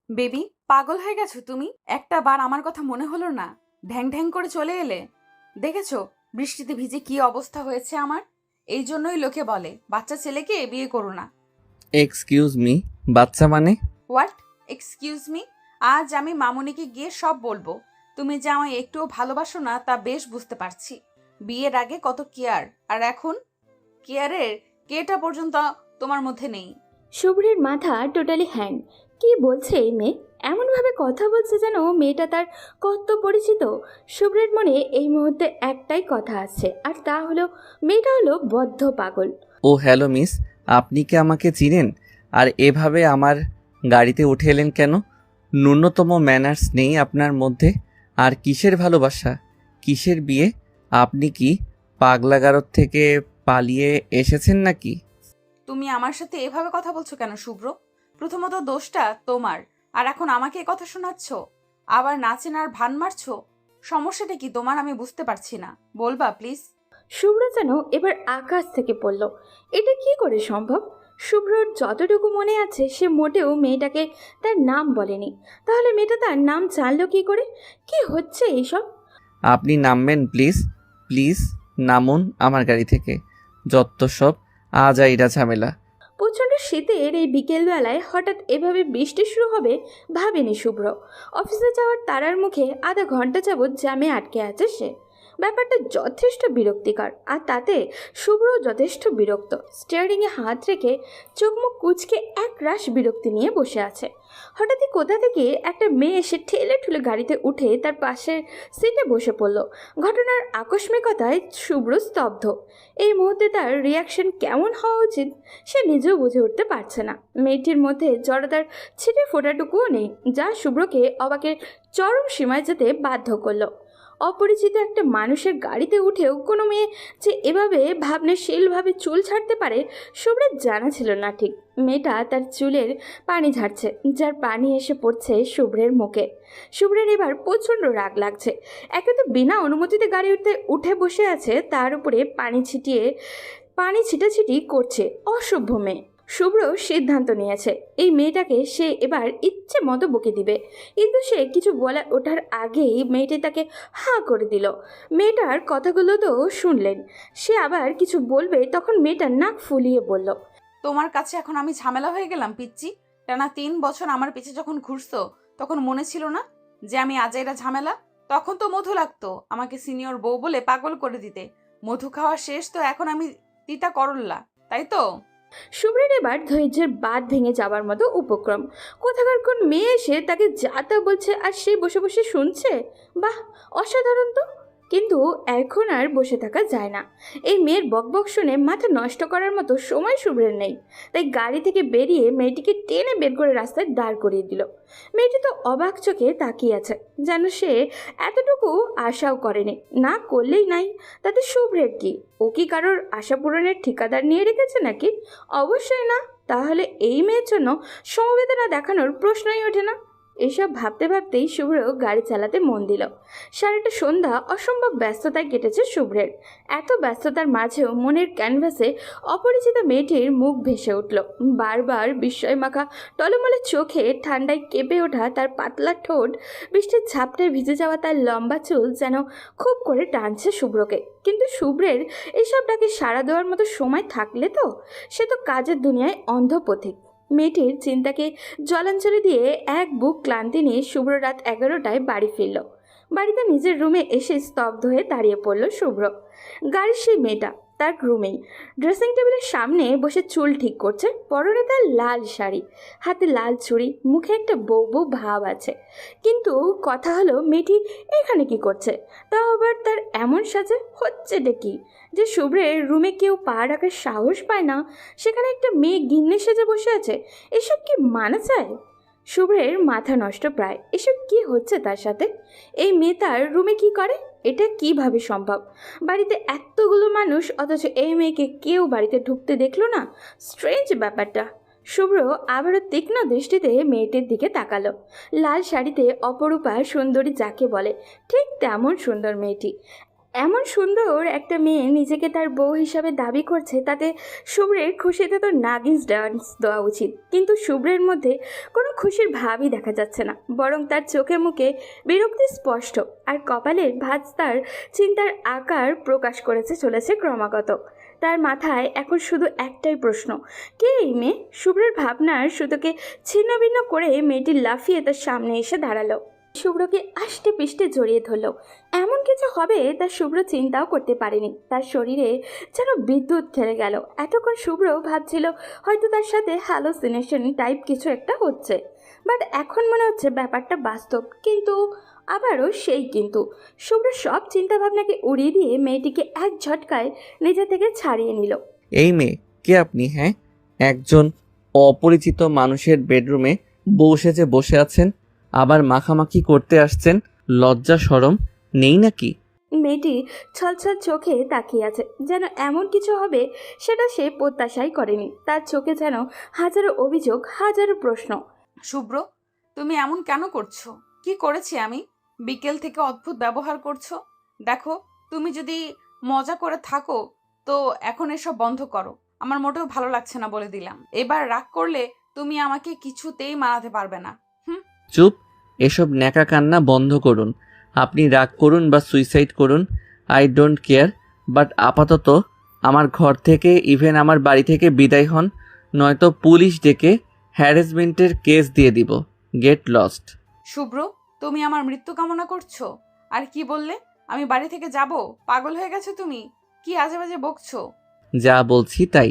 Baby, পাগল হয়ে গেছো তুমি? একটা বার আমার কথা মনে হলো না? ঢ্যাং ঢ্যাং করে চলে এলে। দেখেছো বৃষ্টিতে ভিজে কি অবস্থা হয়েছে আমার? এই জন্যই লোকে বলে বাচ্চা ছেলেকে বিয়ে করো না। এক্সকিউজ মি, বাচ্চা মানে? হোয়াট? Excuse me? আজ আমি মামুনিকে গিয়ে সব বলবো। তুমি যে আমায় একটুও ভালোবাসো না তা বেশ বুঝতে পারছি। বিয়ের আগে কত কেয়ার, আর এখন কেয়ারের কেটা পর্যন্ত তোমার মধ্যে নেই। শুভ্রের মাথা টোটালি হ্যাং। কি বলছে এই মেয়ে? এমনভাবে কথা বলছে যেন মেয়েটা তার কত পরিচিত। শুভ্রের মনে এই মুহূর্তে একটাই কথা আসছে, আর তা হলো মেয়েটা হলো বদ্ধ পাগল। ও হ্যালো মিস, আপনি কি আমাকে চিনেন? আর এভাবে আমার গাড়িতে উঠে এলেন কেন? ন্যূনতম ম্যানার্স নেই আপনার মধ্যে। আর কিসের ভালোবাসা, কিসের বিয়ে? আপনি কি পাগলাগারদ থেকে পালিয়ে এসেছেন নাকি? তুমি আমার সাথে এভাবে কথা বলছো কেন শুভ্র? প্রথমত দোষটা তোমার, আর এখন আমাকে এ কথা শোনাচ্ছ। আবার নাচেনার ভান মারছো। সমস্যাটা কি তোমার আমি বুঝতে পারছি না, বলবা প্লিজ? শুভ্র যেন এবার আকাশ থেকে পড়ল। এটা কি করে সম্ভব? শুভ্রর যতটুকু মনে আছে সে মোটেও মেয়েটাকে তার নাম বলেনি। তাহলে মেয়েটা তার নাম জানলো কি করে? কি হচ্ছে এইসব? আপনি নামবেন প্লিজ, প্লিজ নামুন আমার গাড়ি থেকে। যত সব আজাইরা ঝামেলা। প্রচণ্ড শীতের এই বিকেলবেলায় হঠাৎ এভাবে বৃষ্টি শুরু হবে ভাবেনি শুভ্র। অফিসে যাওয়ার তারার মুখে আধা ঘন্টা যাবৎ জ্যামে আটকে আছে সে। ব্যাপারটা যথেষ্ট বিরক্তিকর, আর তাতে শুভ্র যথেষ্ট বিরক্ত। স্টিয়ারিংয়ে হাত রেখে চোখ মুখ কুঁচকে এক রাশ বিরক্তি নিয়ে বসে আছে। হঠাৎই কোথা থেকে একটা মেয়ে এসে ঠেলে ঠুলে গাড়িতে উঠে তার পাশের সিটে বসে পড়ল। ঘটনার আকস্মিকতায় শুভ্র স্তব্ধ। এই মুহূর্তে তার রিয়াকশন কেমন হওয়া উচিত সে নিজেও বুঝে উঠতে পারছে না। মেয়েটির মধ্যে জড়তার ছিটে ফোটাটুকুও নেই, যা শুভ্রকে অবাকের চরম সীমায় যেতে বাধ্য করলো। অপরিচিত একটা মানুষের গাড়িতে উঠেও কোনো মেয়ে যে এভাবে ভাবনাশীলভাবে চুল ছাড়তে পারে শুভ্রের জানা ছিল না ঠিক। মেয়েটা তার চুলের পানি ঝাড়ছে, যার পানি এসে পড়ছে শুভ্রের মুখে। শুভ্রের এবার প্রচণ্ড রাগ লাগছে। একে তো বিনা অনুমতিতে গাড়িতে উঠে বসে আছে, তার উপরে পানি ছিটাছিটি করছে অসভ্য মেয়ে। শুভ্র সিদ্ধান্ত নিয়েছে এই মেয়েটাকে সে এবার ইচ্ছে মতো বকে দিবে। কিন্তু সে কিছু বলে ওঠার আগেই মেয়েটি তাকে হাঁ করে দিল। মেয়েটার কথাগুলো তো শুনলেন। সে আবার কিছু বলবে তখন মেয়েটা নাক ফুলিয়ে বলল, তোমার কাছে এখন আমি ঝামেলা হয়ে গেলাম পিচ্চি? টানা 3 বছর আমার পিছে যখন ঘুরছো তখন মনে ছিল না যে আমি আজাইরা ঝামেলা? তখন তো মধু লাগতো আমাকে সিনিয়র বউ বলে পাগল করে দিতে। মধু খাওয়া শেষ তো এখন আমি তিতা করল্লা, তাই তো? শুভ্রের এবার ধৈর্যের বাঁধ ভেঙে যাবার মতো উপক্রম। কোথাকার কোন মেয়ে এসে তাকে যা তা বলছে আর সে বসে বসে শুনছে। বাহ, অসাধারণ তো। কিন্তু এখন আর বসে থাকা যায় না। এই মেয়ের বকবক শুনে মাথা নষ্ট করার মতো সময় শুভ্রের নেই। তাই গাড়ি থেকে বেরিয়ে মেয়েটিকে টেনে বের করে রাস্তায় দাঁড় করিয়ে দিল। মেয়েটি তো অবাক চোখে তাকিয়ে আছে, যেন সে এতটুকু আশাও করেনি। না করলেই নাই, তাতে শুভ্রের কি? ও কি কারোর আশা পূরণের ঠিকাদার নিয়ে রেখেছে নাকি? অবশ্যই না। তাহলে এই মেয়ের জন্য সমবেদনা দেখানোর প্রশ্নই ওঠে না। এসব ভাবতে ভাবতেই শুভ্র গাড়ি চালাতে মন দিল। সারাটা সন্ধ্যা অসম্ভব ব্যস্ততায় কেটেছে শুভ্রের। এত ব্যস্ততার মাঝেও মনের ক্যানভাসে অপরিচিত মেয়েটির মুখ ভেসে উঠল। বারবার বিস্ময়মাখা টলমলে চোখে, ঠান্ডায় কেঁপে ওঠা তার পাতলা ঠোঁট, বৃষ্টির ঝাপটায় ভিজে যাওয়া তার লম্বা চুল যেন খুব করে টানছে শুভ্রকে। কিন্তু শুভ্রের এইসব ডাকে সাড়া দেওয়ার মতো সময় থাকলে তো সে তো কাজের দুনিয়ায় অন্ধ পথিক। মেয়েটির চিন্তাকে জলাঞ্জলি দিয়ে এক বুক ক্লান্তি নিয়ে শুভ্র রাত 11টায় বাড়ি ফিরল। বাড়িতে নিজের রুমে এসে স্তব্ধ হয়ে দাঁড়িয়ে পড়ল শুভ্র। গাড়ির সেই মেয়েটা তার রুমেই ড্রেসিং টেবিলের সামনে বসে চুল ঠিক করছে। পরনে তার লাল শাড়ি, হাতে লাল ছুরি, মুখে একটা বউ বউ ভাব আছে। কিন্তু কথা হলো মেয়েটি এখানে কি করছে? তাও আবার তার এমন সাজে হচ্ছেটা কি যে শুভ্রের রুমে কেউ পা রাখার সাহস পায় না, সেখানে একটা মেয়ে গিন্নি সেজে বসে আছে। এসব কি মানা যায়? শুভ্রের মাথা নষ্ট প্রায়। এসব কি হচ্ছে তার সাথে? এই মেয়ে তার রুমে কি করে? এটা কিভাবে সম্ভব? বাড়িতে এতগুলো মানুষ, অথচ এই মেয়েকে কেউ বাড়িতে ঢুকতে দেখলো না। স্ট্রেঞ্জ ব্যাপারটা। শুভ্র আবারও তীক্ষ্ণ দৃষ্টিতে মেয়েটির দিকে তাকালো। লাল শাড়িতে অপরূপা সুন্দরী যাকে বলে ঠিক তেমন সুন্দর মেয়েটি। এমন সুন্দর একটা মেয়ে নিজেকে তার বউ হিসাবে দাবি করছে, তাতে শুভ্রের খুশিতে তো নাগিস ডান্স দেওয়া উচিত। কিন্তু শুভ্রের মধ্যে কোনো খুশির ভাবই দেখা যাচ্ছে না, বরং তার চোখে মুখে বিরক্তি স্পষ্ট, আর কপালের ভাঁজ তার চিন্তার আকার প্রকাশ করেছে চলেছে ক্রমাগত। তার মাথায় এখন শুধু একটাই প্রশ্ন, কে এই মেয়ে? শুভ্রের ভাবনার সুতোকে ছিন্নভিন্ন করে মেয়েটি লাফিয়ে তার সামনে এসে দাঁড়ালো, শুভ্রকে আষ্টে পিষ্টে জড়িয়ে ধরল। এমন কিছু হবে তা শুভ্র চিন্তাও করতে পারেনি। তার শরীরে যেন বিদ্যুৎ খেলে গেল। এতক্ষণ শুভ্র ভাবছিল হয়তো তার সাথে হ্যালোসিনেশন টাইপ কিছু একটা হচ্ছে, বাট এখন মনে হচ্ছে ব্যাপারটা বাস্তব। কিন্তু আবারও সেই কিন্তু, শুভ্র সব চিন্তাভাবনাকে উড়িয়ে দিয়ে মেয়েটিকে এক ঝটকায় নিজে থেকে ছাড়িয়ে নিল। এই মেয়ে, কে আপনি? হ্যাঁ, একজন অপরিচিত মানুষের বেডরুমে বউ সেজে বসে আছেন, আবার মাখামাখি করতে আসছেন। লজ্জা শরম নেই নাকি? মেয়েটি ছলছল চোখে তাকিয়ে আছে, যেন এমন কিছু হবে সেটা সে প্রত্যাশাই করেনি। তার চোখে যেন হাজারো অভিযোগ, হাজারো প্রশ্ন। শুভ্র, তুমি এমন কেন করছো? কি করেছি আমি? বিকেল থেকে অদ্ভুত ব্যবহার করছো। দেখো, তুমি যদি মজা করে থাকো তো এখন এসব বন্ধ করো। আমার মোটেও ভালো লাগছে না বলে দিলাম। এবার রাগ করলে তুমি আমাকে কিছুতেই মানাতে পারবে না। চুপ, এসব ন্যাকা কান্না বন্ধ করুন। আপনি রাগ করুন বা সুইসাইড করুন, আই ডোন্ট কেয়ার, বাট আপাতত আমার ঘর থেকে, ইভেন আমার বাড়ি থেকে বিদায় হন, নয়তো পুলিশ ডেকে হ্যারাসমেন্টের কেস দিয়ে দিব। Get lost. শুভ্র, তুমি আমার মৃত্যু কামনা করছো? আর কি বললে? আমি বাড়ি থেকে যাব? পাগল হয়ে গেছো তুমি? কি আজে বাজে বকছো? যা বলছি তাই,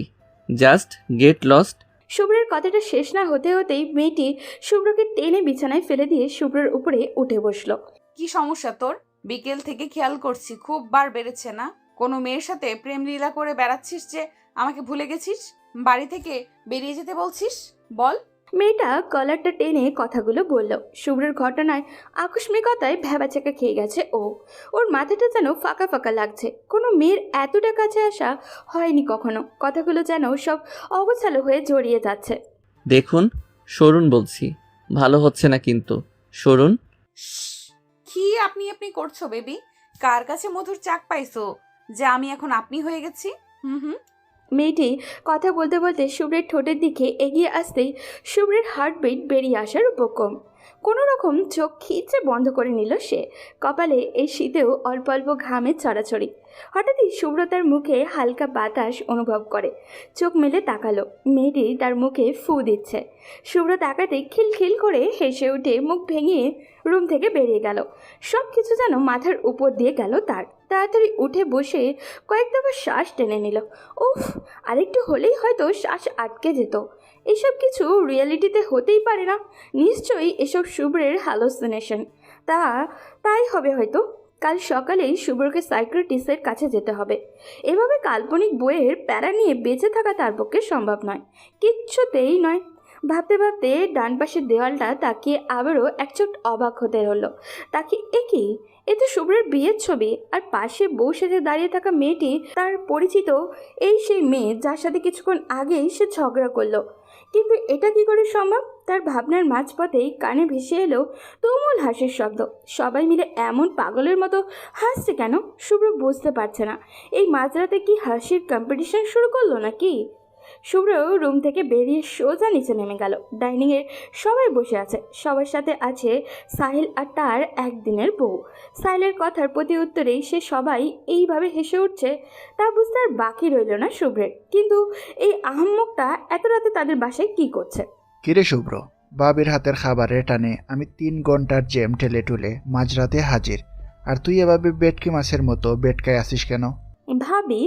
জাস্ট গেট লস্ট। শুভ্রের কথাটা শেষ না হতে হতেই মেয়েটি শুভ্রকে টেনে বিছানায় ফেলে দিয়ে শুভ্রের উপরে উঠে বসলো। কি সমস্যা তোর? বিকেল থেকে খেয়াল করছি খুব বার বেড়েছে না? কোনো মেয়ের সাথে প্রেম লীলা করে বেড়াচ্ছিস যে আমাকে ভুলে গেছিস? বাড়ি থেকে বেরিয়ে যেতে বলছিস? বল। মেয়েটা কলারটা টেনে কথাগুলো বলল। শুভ্রের ঘটনায় আকস্মিকতায় ভ্যাবাচাকা খেয়ে গেছে ও। ওর মাথাটা যেন ফাঁকা ফাঁকা লাগছে। কোনো মেয়ের এতটা কাছে আসা হয়নি কখনো। কথাগুলো যেন সব অগোছালো হয়ে জড়িয়ে যাচ্ছে। দেখুন, সরুন বলছি, ভালো হচ্ছে না কিন্তু, সরুন। শ্শ্, কি আপনি আপনি করছো বেবি? কার কাছে মধুর চাক পাইছো যে আমি এখন আপনি হয়ে গেছি? হুম। মেয়েটি কথা বলতে বলতে শুভ্রের ঠোঁটের দিকে এগিয়ে আসতেই শুভ্রের হার্টবিট বেরিয়ে আসার উপক্রম। কোনো রকম চোখ খিচে বন্ধ করে নিল সে। কপালে এই শীতেও অল্প অল্প ঘামে ছড়াছড়ি। হঠাৎই শুভ্র তার মুখে হালকা বাতাস অনুভব করে। চোখ মেলে তাকালো, মেয়েটি তার মুখে ফু দিচ্ছে। শুভ্র তাকাতে খিলখিল করে হেসে উঠে মুখ ভেঙে রুম থেকে বেরিয়ে গেল। সব কিছু যেন মাথার উপর দিয়ে গেল তার। তাড়াতাড়ি উঠে বসে কয়েক দফা শ্বাস টেনে নিল। উফ, আরেকটু হলেই হয়তো শ্বাস আটকে যেত। এসব কিছু রিয়েলিটিতে হতেই পারে না। নিশ্চয়ই এসব শুভ্রের হ্যালোসিনেশন। তাই হবে হয়তো। কাল সকালেই শুভ্রকে সাইকিয়াট্রিস্টের কাছে যেতে হবে। এভাবে কাল্পনিক বইয়ের প্যারা নিয়ে বেঁচে থাকা তার পক্ষে সম্ভব নয়, কিচ্ছুতেই নয়। ভাবতে ভাবতে ডান পাশের দেওয়ালটা তাকিয়ে আবারও একচোট অবাক হতে হলো। তাকে একই, এ তো শুভ্রের বিয়ের ছবি, আর পাশে বউ সেজে দাঁড়িয়ে থাকা মেয়েটি তার পরিচিত এই সেই মেয়ে যার সাথে কিছুক্ষণ আগেই সে ঝগড়া করলো। কিন্তু এটা কি করে সম্ভব? তার ভাবনার মাঝপথেই কানে ভেসে এলো তুমুল হাসির শব্দ। সবাই মিলে এমন পাগলের মতো হাসছে কেন? শুভ্র বুঝতে পারছে না। এই মাঝরাতে কি হাসির কম্পিটিশন শুরু করলো নাকি? শুভ্র রুম থেকে বেরিয়ে সোজা নিচে নেমে গেল। ডাইনিংয়ে সবাই বসে আছে। সবার সাথে আছে সাহিল আর তার একদিনের বউ। সাহিলের কথার প্রতি উত্তরেই সে সবাই এইভাবে হেসে উঠছে তা বুঝতে আর বাকি রইল না শুভ্রের। কিন্তু এই আহাম্মকটা এত রাতে তাদের বাসায় কি করছে? কিরে শুভ্র, বাবির হাতের খাবারের টানে আমি 3 ঘন্টার জ্যাম ঠেলে টুলে মাঝরাতে হাজির, আর তুই এভাবে বেটকি মাছের মতো বেটকায় আসিস কেন? ভাবি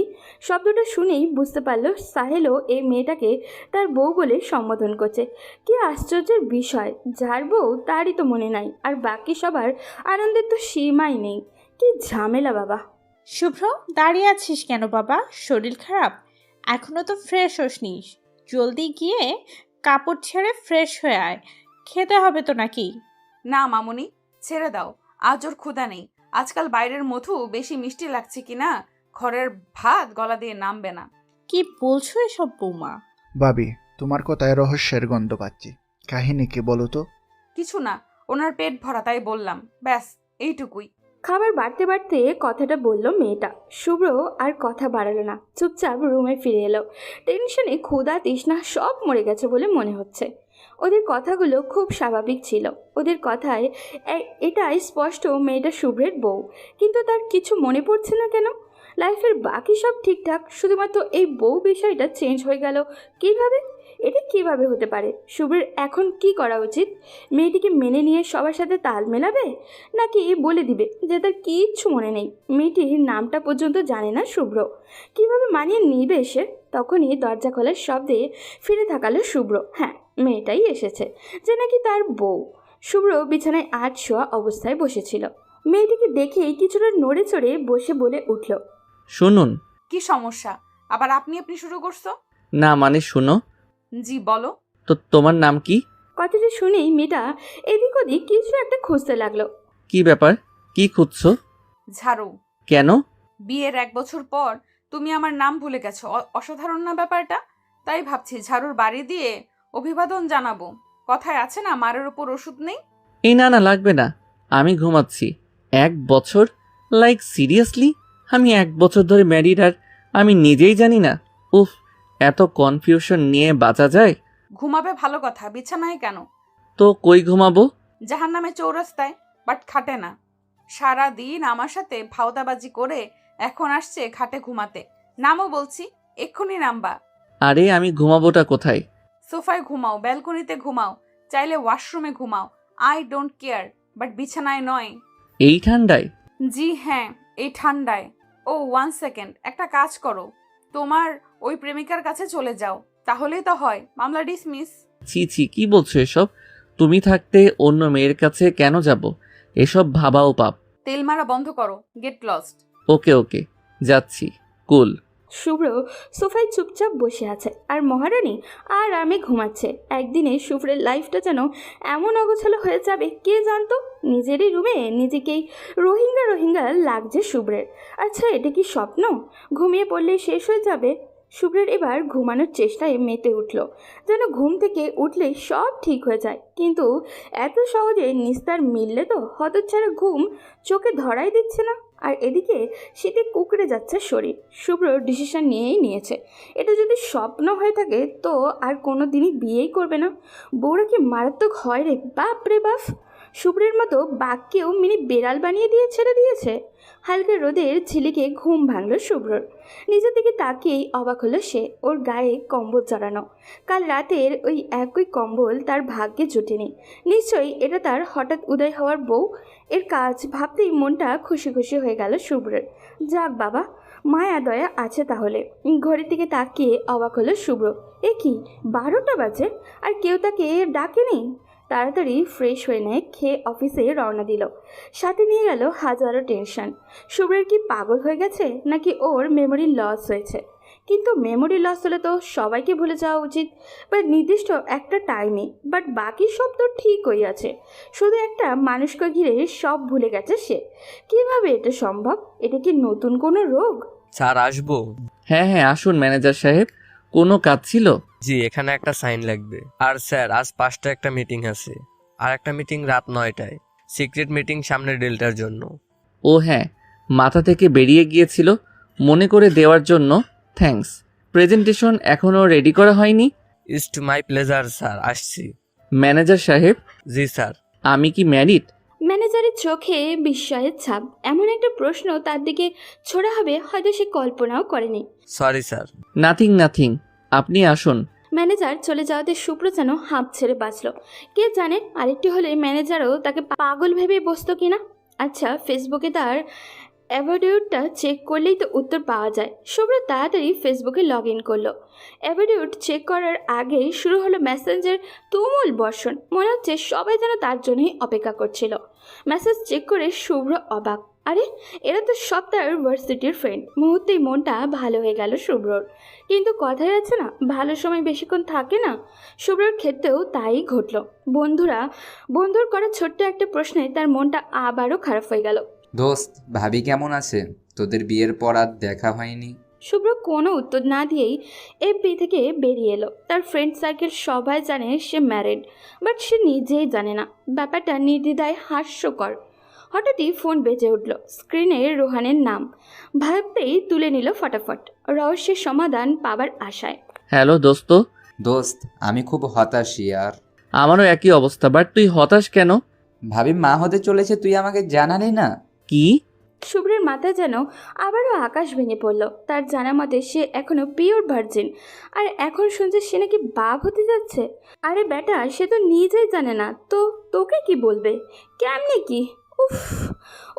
শব্দটা শুনেই বুঝতে পারল সাহেলও এই মেয়েটাকে তার বউ বলে সম্বোধন করছে। কি আশ্চর্যের বিষয়, যার বউ তারই তো মনে নাই, আর বাকি সবার আনন্দের তো সীমাই নেই। কি ঝামেলা বাবা। শুভ্র, দাঁড়িয়ে আছিস কেন বাবা? শরীর খারাপ? এখনো তো ফ্রেশ হসনি। জলদি গিয়ে কাপড় ছেড়ে ফ্রেশ হয়ে আয়, খেতে হবে তো নাকি? না মামুনি, ছেড়ে দাও। আজ ওর ক্ষুধা নেই। আজকাল বাইরের মধু বেশি মিষ্টি লাগছে কি না, ঘরের ভাত গলা দিয়ে নামবে না। কি বলছো এসব বৌমা? ভাবি, তোমার কথায় রহস্যের গন্ধ পাচ্ছি। কাহিনী কি বলো তো? কিছু না, ওনার পেট ভরা তাই বললাম, ব্যাস এইটুকুই। খাবার বাড়তে বাড়তে কথাটা বলল মেয়েটা। শুভ্র আর কথা বাড়ালো না, চুপচাপ রুমে ফিরে এলো। টেনশনে ক্ষুধা তৃষ্ণা সব মরে গেছে বলে মনে হচ্ছে। ওদের কথাগুলো খুব স্বাভাবিক ছিল। ওদের কথায় এটাই স্পষ্ট মেয়েটা শুভ্রের বউ, কিন্তু তার কিছু মনে পড়ছে না কেন? লাইফের বাকি সব ঠিকঠাক, শুধুমাত্র এই বউ বিষয়টা চেঞ্জ হয়ে গেল কিভাবে? এটা কিভাবে হতে পারে? শুভ্রের এখন কি করা উচিত? মেয়েটিকে মেনে নিয়ে সবার সাথে তাল মেলাবে, নাকি বলে দিবে যে তার কিচ্ছু মনে নেই? মেয়েটির নামটা পর্যন্ত জানে না শুভ্র, কিভাবে মানিয়ে নিবে সে? তখনই দরজা খোলার শব্দে ফিরে থাকালো শুভ্র। হ্যাঁ, মেয়েটাই এসেছে, যে নাকি তার বউ। শুভ্র বিছানায় আট শোয়া অবস্থায় বসেছিল। মেয়েটিকে দেখেই কিছুটা নড়ে চড়ে বসে বলে উঠল, শুনুন। কি সমস্যা? আবার আপনি আপনি শুরু করছো? না মানে শুনো। জি বলো। তো তোমার নাম কি? কথাটা শুনেই মেয়েটা এদিক ওদিক কিছু একটা খুঁজতে লাগলো। কি ব্যাপার? কি খুঁজছো? ঝাড়ু। কেন? বিয়ের 1 বছর পর তুমি আমার নাম ভুলে গেছো, অসাধারণ না ব্যাপারটা? তাই ভাবছি ঝাড়ুর বাড়ি দিয়ে অভিবাদন জানাবো। কথায় আছে না, মারের উপর ওষুধ নেই। এই না না, লাগবে না, আমি ঘুমাচ্ছি। 1 বছর? Like seriously? আমি 1 বছর ধরে ম্যারিড আর আমি নিজেই জানি না? উফ, এত কনফিউশন নিয়ে বাঁচা যায়? ঘুমাবে ভালো কথা, বিছানায় কেন? তো কই ঘুমাবো? জাহান্নামে চৌরাস্তায়, বাট খাটে না। সারা দিন আমার সাথে ভাওতাবাজি করে এখন আসছে খাটে ঘুমাতে। নামও বলছি, এক্ষুনি নামবা। আরে আমি ঘুমাবোটা কোথায়? সোফায় ঘুমাও, ব্যালকনিতে ঘুমাও, চাইলে ওয়াশরুমে ঘুমাও, আই ডোন্ট কেয়ার, বাট বিছানায় নয়। এই ঠান্ডায়? জি হ্যাঁ, এই ঠান্ডায়। ও 1 সেকেন্ড, একটা কাজ করো, তোমার ওই প্রেমিকার কাছে চলে যাও, তাহলেই তো হয়। মামলা ডিসমিস। ছি ছি, কি বলছো এসব? তুমি থাকতে অন্য মেয়ের কাছে কেন যাব? এসব ভাবাও পাপ। তেল মারা বন্ধ করো, গেট লস্ট। ওকে ওকে, যাচ্ছি। কুল। শুভ্র সোফায় চুপচাপ বসে আছে আর মহারানী আর আমি ঘুমাচ্ছে। একদিনে শুভ্রের লাইফটা যেন এমন অগোছালো হয়ে যাবে কে জানতো। নিজেরই রুমে নিজেকেই রোহিঙ্গা রোহিঙ্গা লাগছে শুভ্রের। আচ্ছা, এটা কি স্বপ্ন? ঘুমিয়ে পড়লে শেষ হয়ে যাবে। শুভ্রের এবার ঘুমানোর চেষ্টায় মেতে উঠল, যেন ঘুম থেকে উঠলেই সব ঠিক হয়ে যায়। কিন্তু এত সহজে নিস্তার মিললে তো হতচ্ছাড়া ঘুম চোখে ধরাই দিচ্ছে না। আর এদিকে শীতে কুকড়ে যাচ্ছে শরীর। শুভ্র ডিসিশন নিয়েই নিয়েছে, এটা যদি স্বপ্ন হয়ে থাকে তো আর কোনো দিনই বিয়েই করবে না। বউরা কি মারাত্মক হয় রে বাপ রে বাপ! শুভ্রের মতো বাঘকেও মিনি বেড়াল বানিয়ে দিয়ে ছেড়ে দিয়েছে। হালকা রোদের ঝিলিকে ঘুম ভাঙল শুভ্রর। নিজের দিকে তাকিয়েই অবাক হলো সে। ওর গায়ে কম্বল জড়ানো, কাল রাতের ওই একই কম্বল তার ভাগ্যে জুটেনি। নিশ্চয়ই এটা তার হঠাৎ উদয় হওয়ার বউ। এর কাজ ভাবতেই মনটা খুশি খুশি হয়ে গেল শুভ্রের। যাক বাবা, মায়া দয়া আছে তাহলে। ঘড়ির দিকে তাকিয়ে অবাক হলো শুভ্র। এ কি, 12টা বাজে আর কেউ তাকে ডাকেনি? তাড়াতাড়ি ফ্রেশ হয়ে নেয়, খেয়ে অফিসে রওনা দিল। সাথে নিয়ে গেল হাজারো টেনশন। শুভ্রের কি পাগল হয়ে গেছে, নাকি ওর মেমোরি লস হয়েছে? কিন্তু মেমোরি লস হলে তো সবাইকে ভুলে যাওয়া উচিত, বা নির্দিষ্ট একটা টাইমে। বাট বাকি সব তো ঠিকই আছে, শুধু একটা মানুষকে ঘিরে সব ভুলে গেছে সে। কিভাবে এটা সম্ভব? এটা কি নতুন কোনো রোগ? স্যার আসবো? হ্যাঁ হ্যাঁ, আসুন ম্যানেজার সাহেব। কোনো কাজ ছিল? জি, এখানে একটা সাইন লাগবে। আর স্যার, আজ 5টা একটা মিটিং আছে, আর একটা মিটিং রাত 9টায়, সিক্রেট মিটিং সামনের ডেলটার জন্য। ও হ্যাঁ, মাথা থেকে বেরিয়ে গিয়েছিল। মনে করে দেওয়ার জন্য থ্যাঙ্কস। প্রেজেন্টেশন এখনও রেডি করা হয়নি? It's to my pleasure sir, আসছি। ম্যানেজার সাহেব, জি স্যার। আমি কি ম্যারিড? ম্যানেজারের চোখে বিস্ময়ের ছাপ। এমন একটা প্রশ্ন তার দিকে ছোড়া হবে হয়তো সে কল্পনাও করেনি। Sorry sir. নাথিং নাথিং, আপনি আসুন। ম্যানেজার চলে যাওয়াতে শুভ্র যেন হাঁপ ছেড়ে বাঁচল। কে জানে আরেকটি হলে ম্যানেজারও তাকে পাগল ভেবে বসতো কিনা। আচ্ছা, ফেসবুকে তার অ্যাভাডিউটটা চেক করলেই তো উত্তর পাওয়া যায়। শুভ্র তাড়াতাড়ি ফেসবুকে লগ ইন করলো। অ্যাভাডিউট চেক করার আগেই শুরু হলো মেসেঞ্জের তুমুল বর্ষণ। মনে হচ্ছে সবাই যেন তার জন্যই অপেক্ষা করছিল। মেসেজ চেক করে শুভ্র অবাক। আরে, এরা তো সব তার ভার্সিটির ফ্রেন্ড। মুহূর্তেই মনটা ভালো হয়ে গেল শুভ্রর। কিন্তু কথাই আছে না, ভালো সময় বেশিক্ষণ থাকে না। শুভ্রর ক্ষেত্রেও তাই ঘটল। বন্ধুর করা ছোট্ট একটা প্রশ্নে তার মনটা আবারও খারাপ হয়ে গেল। দোস্ত, ভাবি কেমন আছে? তোদের বিয়ের পর আর দেখা হয়নি। শুভ্র কোনো উত্তর না দিয়েই এফবি থেকে বেরিয়ে এলো। তার ফ্রেন্ড সার্কেল সবাই জানে সে ম্যারিড, বাট সে নিজেই জানে না। ব্যাপারটা নির্দ্বিধায় হাস্যকর। হঠাৎই ফোন বেজে উঠল। স্ক্রিনে রোহানের নাম ভাবতেই তুলে নিল ফটাফট, রহস্যের সমাধান পাবার আশায়। হ্যালো দোস্ত। দোস্ত, আমি খুব হতাশ ইয়ার। আমারও একই অবস্থা, বাট তুই হতাশ কেন? ভাবি মা হতে চলেছে, তুই আমাকে জানালি না। কি? শুভ্রের মাথা যেন আবারও আকাশ ভেঙে পড়ল। তার জানা মতে সে এখনো পিওর ভার্জিন, আর এখন শুনছে সে নাকি বাপ হতে যাচ্ছে। আরে বেটা, সে তো নিজেই জানে না, তো তোকে কি বলবে? কেমনে কি? উফ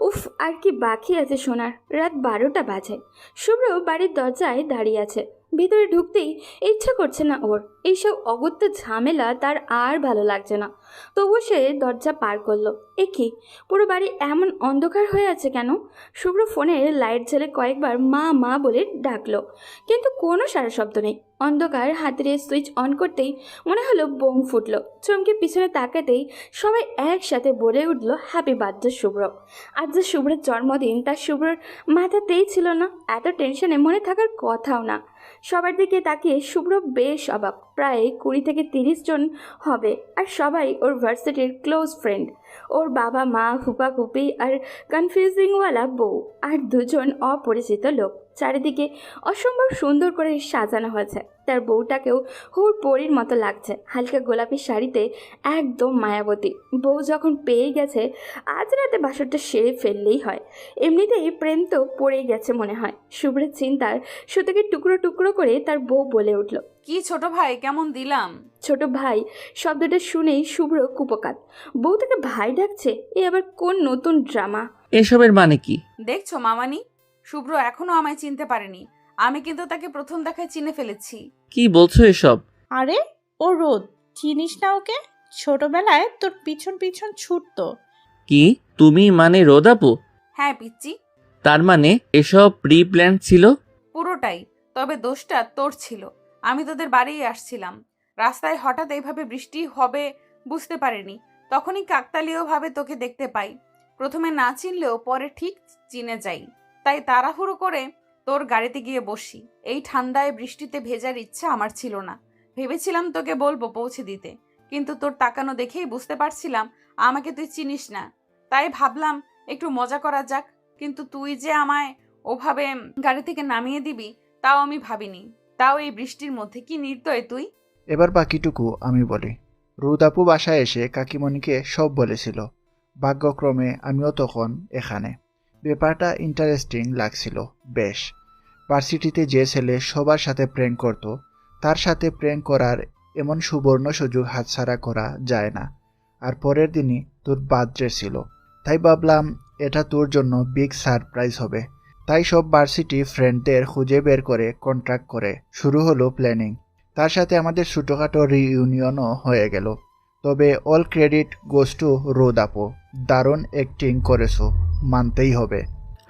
উফ, আর কি বাকি আছে শোনার? রাত 12টা বাজে। শুভ্র বাড়ির দরজায় দাঁড়িয়ে আছে। ভিতরে ঢুকতেই ইচ্ছা করছে না ওর। এইসব অগত্যা ঝামেলা তার আর ভালো লাগছে না। তবুও সে দরজা পার করলো। এ কি, পুরো বাড়ি এমন অন্ধকার হয়ে আছে কেন? শুভ্র ফোনের লাইট জ্বেলে কয়েকবার মা মা বলে ডাকলো, কিন্তু কোনো সারা শব্দ নেই। অন্ধকার হাতের সুইচ অন করতেই মনে হলো বোম ফুটলো। চমকে পিছনে তাকাতেই সবাই একসাথে বলে উঠল, হ্যাপি বার্থডে শুভ্র। আজ যে শুভ্রের জন্মদিন, তার শুভ্রর মাথাতেই ছিল না। এত টেনশনে মনে থাকার কথাও না। সবার দিকে তাকিয়ে শুভ্র বেশ অবাক। প্রায় 20 থেকে 30 জন হবে, আর সবাই ওর ভার্সিটির ক্লোজ ফ্রেন্ড। ওর বাবা মা, ফুপা ফুপি, আর কনফিউজিংওয়ালা বউ, আর 2জন অপরিচিত লোক। চারিদিকে অসম্ভব সুন্দর করে সাজানো হয়েছে। তার বউটাকেও হুর পরীর মতো লাগছে, হালকা গোলাপি শাড়িতে, একদম মায়াবতী। বউ যখন পেয়ে গেছে, আজ রাতে বাসরটা সেরে ফেললেই হয়। এমনিতেই প্রেম তো পড়েই গেছে মনে হয়। শুভ্রের চিন্তার সুতোকে টুকরো টুকরো করে তার বউ বলে উঠল, কি ছোট ভাই, কেমন দিলাম? ছোট ভাই শব্দটা শুনেই শুভ্র কুপকাত। বউ তাকে ভাই ডাকছে, এ আবার কোন নতুন ড্রামা? এসবের মানে কি? দেখছো মামানি, শুভ্র এখনো আমায় চিনতে পারেনি। আমি কিন্তু তাকে প্রথম দেখায় চিনে ফেলেছি। কি বলছো এসব? আরে ও রোদ, চিনিস না ওকে? ছোটবেলায় তোর পিছন পিছন ছুটতো। কি তুমি মানে রোদাপু? হ্যাঁ পিচ্চি, তার মানে এসব প্রি প্ল্যান ছিল? পুরোটাই। তবে দোষটা তোর ছিল। আমি তোদের বাড়ি আসছিলাম, রাস্তায় হঠাৎ এইভাবে বৃষ্টি হবে বুঝতে পারিনি। তখনই কাকতালীয়ভাবে তোকে দেখতে পাই। প্রথমে না চিনলেও পরে ঠিক চিনে যাই। তাই তাড়াহুড়ো করে তোর গাড়িতে গিয়ে বসি। এই ঠান্ডায় বৃষ্টিতে ভেজার ইচ্ছা আমার ছিল না। ভেবেছিলাম তোকে বলবো পৌঁছে দিতে, কিন্তু তোর তাকানো দেখেই বুঝতে পারছিলাম আমাকে তুই চিনিস না। তাই ভাবলাম একটু মজা করা যাক, কিন্তু তুই যে আমায় ওভাবে গাড়ি থেকে নামিয়ে দিবি তাও আমি ভাবিনি। তাও এই বৃষ্টির মধ্যে, কি নির্দয় তুই। এবার বাকিটুকু আমি বলি। রুদাপু বাসায় এসে কাকিমণিকে সব বলেছিল। ভাগ্যক্রমে আমিও তখন এখানে। ব্যাপারটা ইন্টারেস্টিং লাগছিল বেশ। ভার্সিটিতে যে ছেলে সবার সাথে প্র্যাঙ্ক করত, তার সাথে প্র্যাঙ্ক করার এমন সুবর্ণ সুযোগ হাতছাড়া করা যায় না। আর পরের দিনই তোর বার্থডে ছিল, তাই ভাবলাম এটা তোর জন্য বিগ সারপ্রাইজ হবে। তাই সব ভার্সিটি ফ্রেন্ডদের খুঁজে বের করে কন্ট্রাক্ট করে শুরু হলো প্ল্যানিং। তার সাথে আমাদের ছোটোখাটো রিইউনিয়নও হয়ে গেল। তবে অল ক্রেডিট গোস টু রোদাপো। দারুণ অ্যাক্টিং করেছো, মানতেই হবে।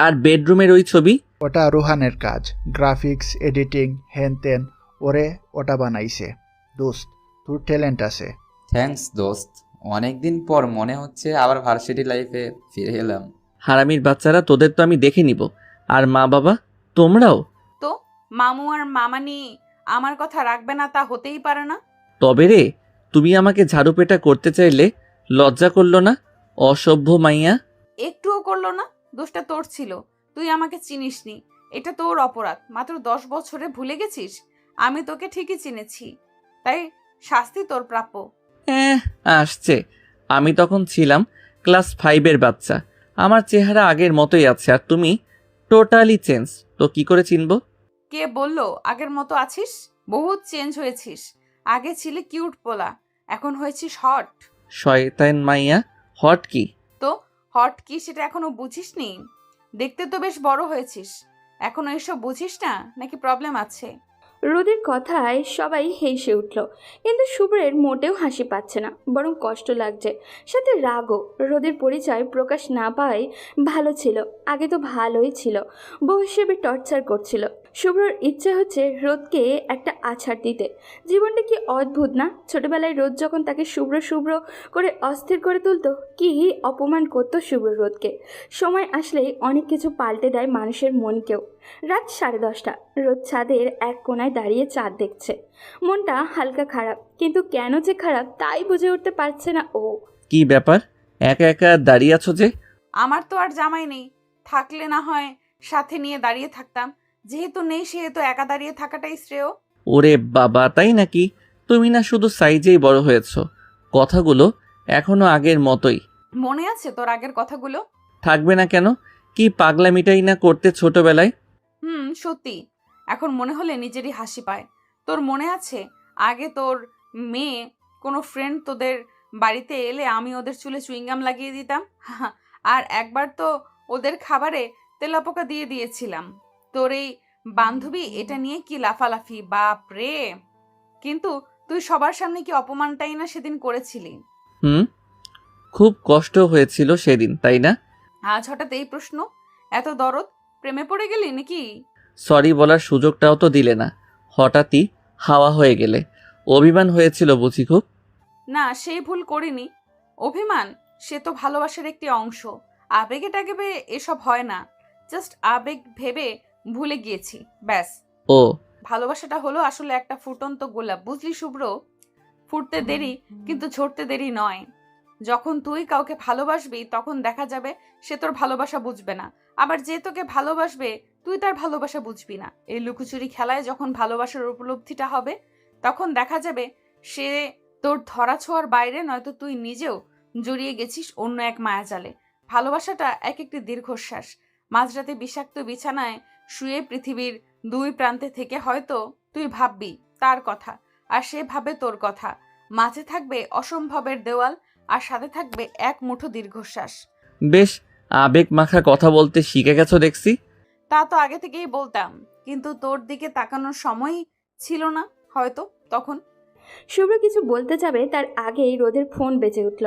আর বেডরুমের ওই ছবি? ওটা রোহানের কাজ। গ্রাফিক্স, এডিটিং, হ্যান ত্যান ওরে ওটা বানাইছে। দোস্ত, তোর ট্যালেন্ট আছে। থ্যাঙ্কস দোস্ত, অনেকদিন পর মনে হচ্ছে আবার ভার্সিটি লাইফে ফিরে এলাম। হারামির বাচ্চারা, তোদের তো আমি দেখে নিব। আর মা বাবা, তোমরাও? তো মামু আর মামানি আমার কথা রাখবে না তা হতেই পারে না। তবে রে, তুমি আমাকে ঝাড়ুপেটা করতে চাইলে লজ্জা করলো না? অসভ্য মাইয়া। একটুও করলো না। দোষটা তোর ছিল, তুই আমাকে চিনিসনি। এটা তোর অপরাধ। মাত্র 10 বছরে ভুলে গেছিস? আমি তোকে ঠিকই চিনেছি, তাই শাস্তি তোর প্রাপ্য। আসছে। আমি তখন ছিলাম ক্লাস 5-এর বাচ্চা। আমার চেহারা আগের মতোই আছে, আর তুমি টোটালি চেঞ্জ। তো কি করে চিনবো? কে বললো আগের মতো আছিস? বহুত চেঞ্জ হয়েছিস। আগে ছিলে কিউট পোলা, এখন হয়েছিস হট। শয়তান মাইয়া। হট কি? তো হট কি সেটা এখনো বুঝিসনি? দেখতে তো বেশ বড় হয়েছিস, এখনো এসব বুঝিস না নাকি প্রবলেম আছে? রোদের কথায় সবাই হেসে উঠল, কিন্তু শুভ্রের মোটেও হাসি পাচ্ছে না, বরং কষ্ট লাগছে, সাথে রাগও। রোদের পরিচয় প্রকাশ না পাওয়াই ভালো ছিল। আগে তো ভালোই ছিল, বউ হিসেবে টর্চার করছিল। শুভ্রর ইচ্ছে হচ্ছে রোদকে একটা আছাড় দিতে। জীবনটা কি অদ্ভুত না? ছোটবেলায় রোদ যখন তাকে শুভ্র শুভ্র করে অস্থির করে তুলতো, কি অপমান করতো শুভ্র রোদকে। সময় আসলেই অনেক কিছু পাল্টে দেয় মানুষের মনকেও। রাত 10:30, রোদ ছাদের এক কোণায় দাঁড়িয়ে চাঁদ দেখছে। মনটা হালকা খারাপ, কিন্তু কেন যে খারাপ তাই বুঝে উঠতে পারছে না ও। কি ব্যাপার, একা একা দাঁড়িয়ে আছো যে? আমার তো আর জামাই নেই, থাকলে না হয় সাথে নিয়ে দাঁড়িয়ে থাকতাম, যেহেতু নেই সেহেতু একা দাঁড়িয়ে থাকাটাই শ্রেয়। ওরে বাবা, তাই নাকি? তুমি না শুধু সাইজেই বড় হয়েছো, কথাগুলো এখনো আগের মতোই। মনে আছে তোর আগের কথাগুলো? থাকবে না কেন? কি পাগলামিটাই না করতে ছোটবেলায়। সত্যি, এখন মনে হলে নিজেরই হাসি পায়। তোর মনে আছে আগে তোর মেয়ে কোনো ফ্রেন্ড তোদের বাড়িতে এলে আমি ওদের চুলে চুইংগাম লাগিয়ে দিতাম, আর একবার তো ওদের খাবারে তেলাপোকা দিয়ে দিয়েছিলাম। তোর এই বান্ধবী এটা নিয়ে কি লাফালাফি, বাপ রে! কিন্তু তুই সবার সামনে কি অপমানটাই না সেদিন করেছিলি। হুম, খুব কষ্ট হয়েছিল সেদিন, তাই না? আজ হঠাৎ এই প্রশ্ন, এত দরদ, প্রেমে পড়ে গেলি নাকি? সরি বলার সুযোগটাও তো দিলে না, হঠাৎই হাওয়া হয়ে গেলে। অভিমান হয়েছিল বুঝি খুব? না, সেই ভুল করিনি। অভিমান সে তো ভালোবাসার একটি অংশ। আবেগে টাগেবে এসব হয় না, জাস্ট আবেগ ভেবে ভুলে গিয়েছি, ব্যাস। ও ভালোবাসাটা হলো আসলে একটা ফুটন্ত গোলাপ, বুঝলি শুভ্র? ফুটতে দেরি কিন্তু ঝরতে দেরি নয়। যখন তুই কাউকে ভালোবাসবি তখন দেখা যাবে সে তোর ভালোবাসা বুঝবে না, আবার যে তোকে ভালোবাসবে তুই তার ভালোবাসা বুঝবি না। এই লুকোচুরি খেলায় যখন ভালোবাসার উপলব্ধিটা হবে তখন দেখা যাবে সে তোর ধরাছোঁয়ার বাইরে, নয়তো তুই নিজেও জড়িয়ে গেছিস অন্য এক মায়াজালে। ভালোবাসাটা এক একটি দীর্ঘশ্বাস। মাঝরাতে বিষাক্ত বিছানায় শুয়ে পৃথিবীর দুই প্রান্তে থেকে হয়তো তুই ভাববি তার কথা, আর সে ভাবে তোর কথা। মাঝে থাকবে অসম্ভবের দেওয়াল, আর সাথে থাকবে এক মুঠো দীর্ঘশ্বাস। বেশ আবেগ মাখা কথা বলতে শিখে গেছো দেখছি। তা তো আগে থেকেই বলতাম, কিন্তু তোর দিকে তাকানোর সময়ই ছিল না হয়তো তখন। শুভ্র কিছু বলতে যাবে তার আগেই রোদের ফোন বেজে উঠল।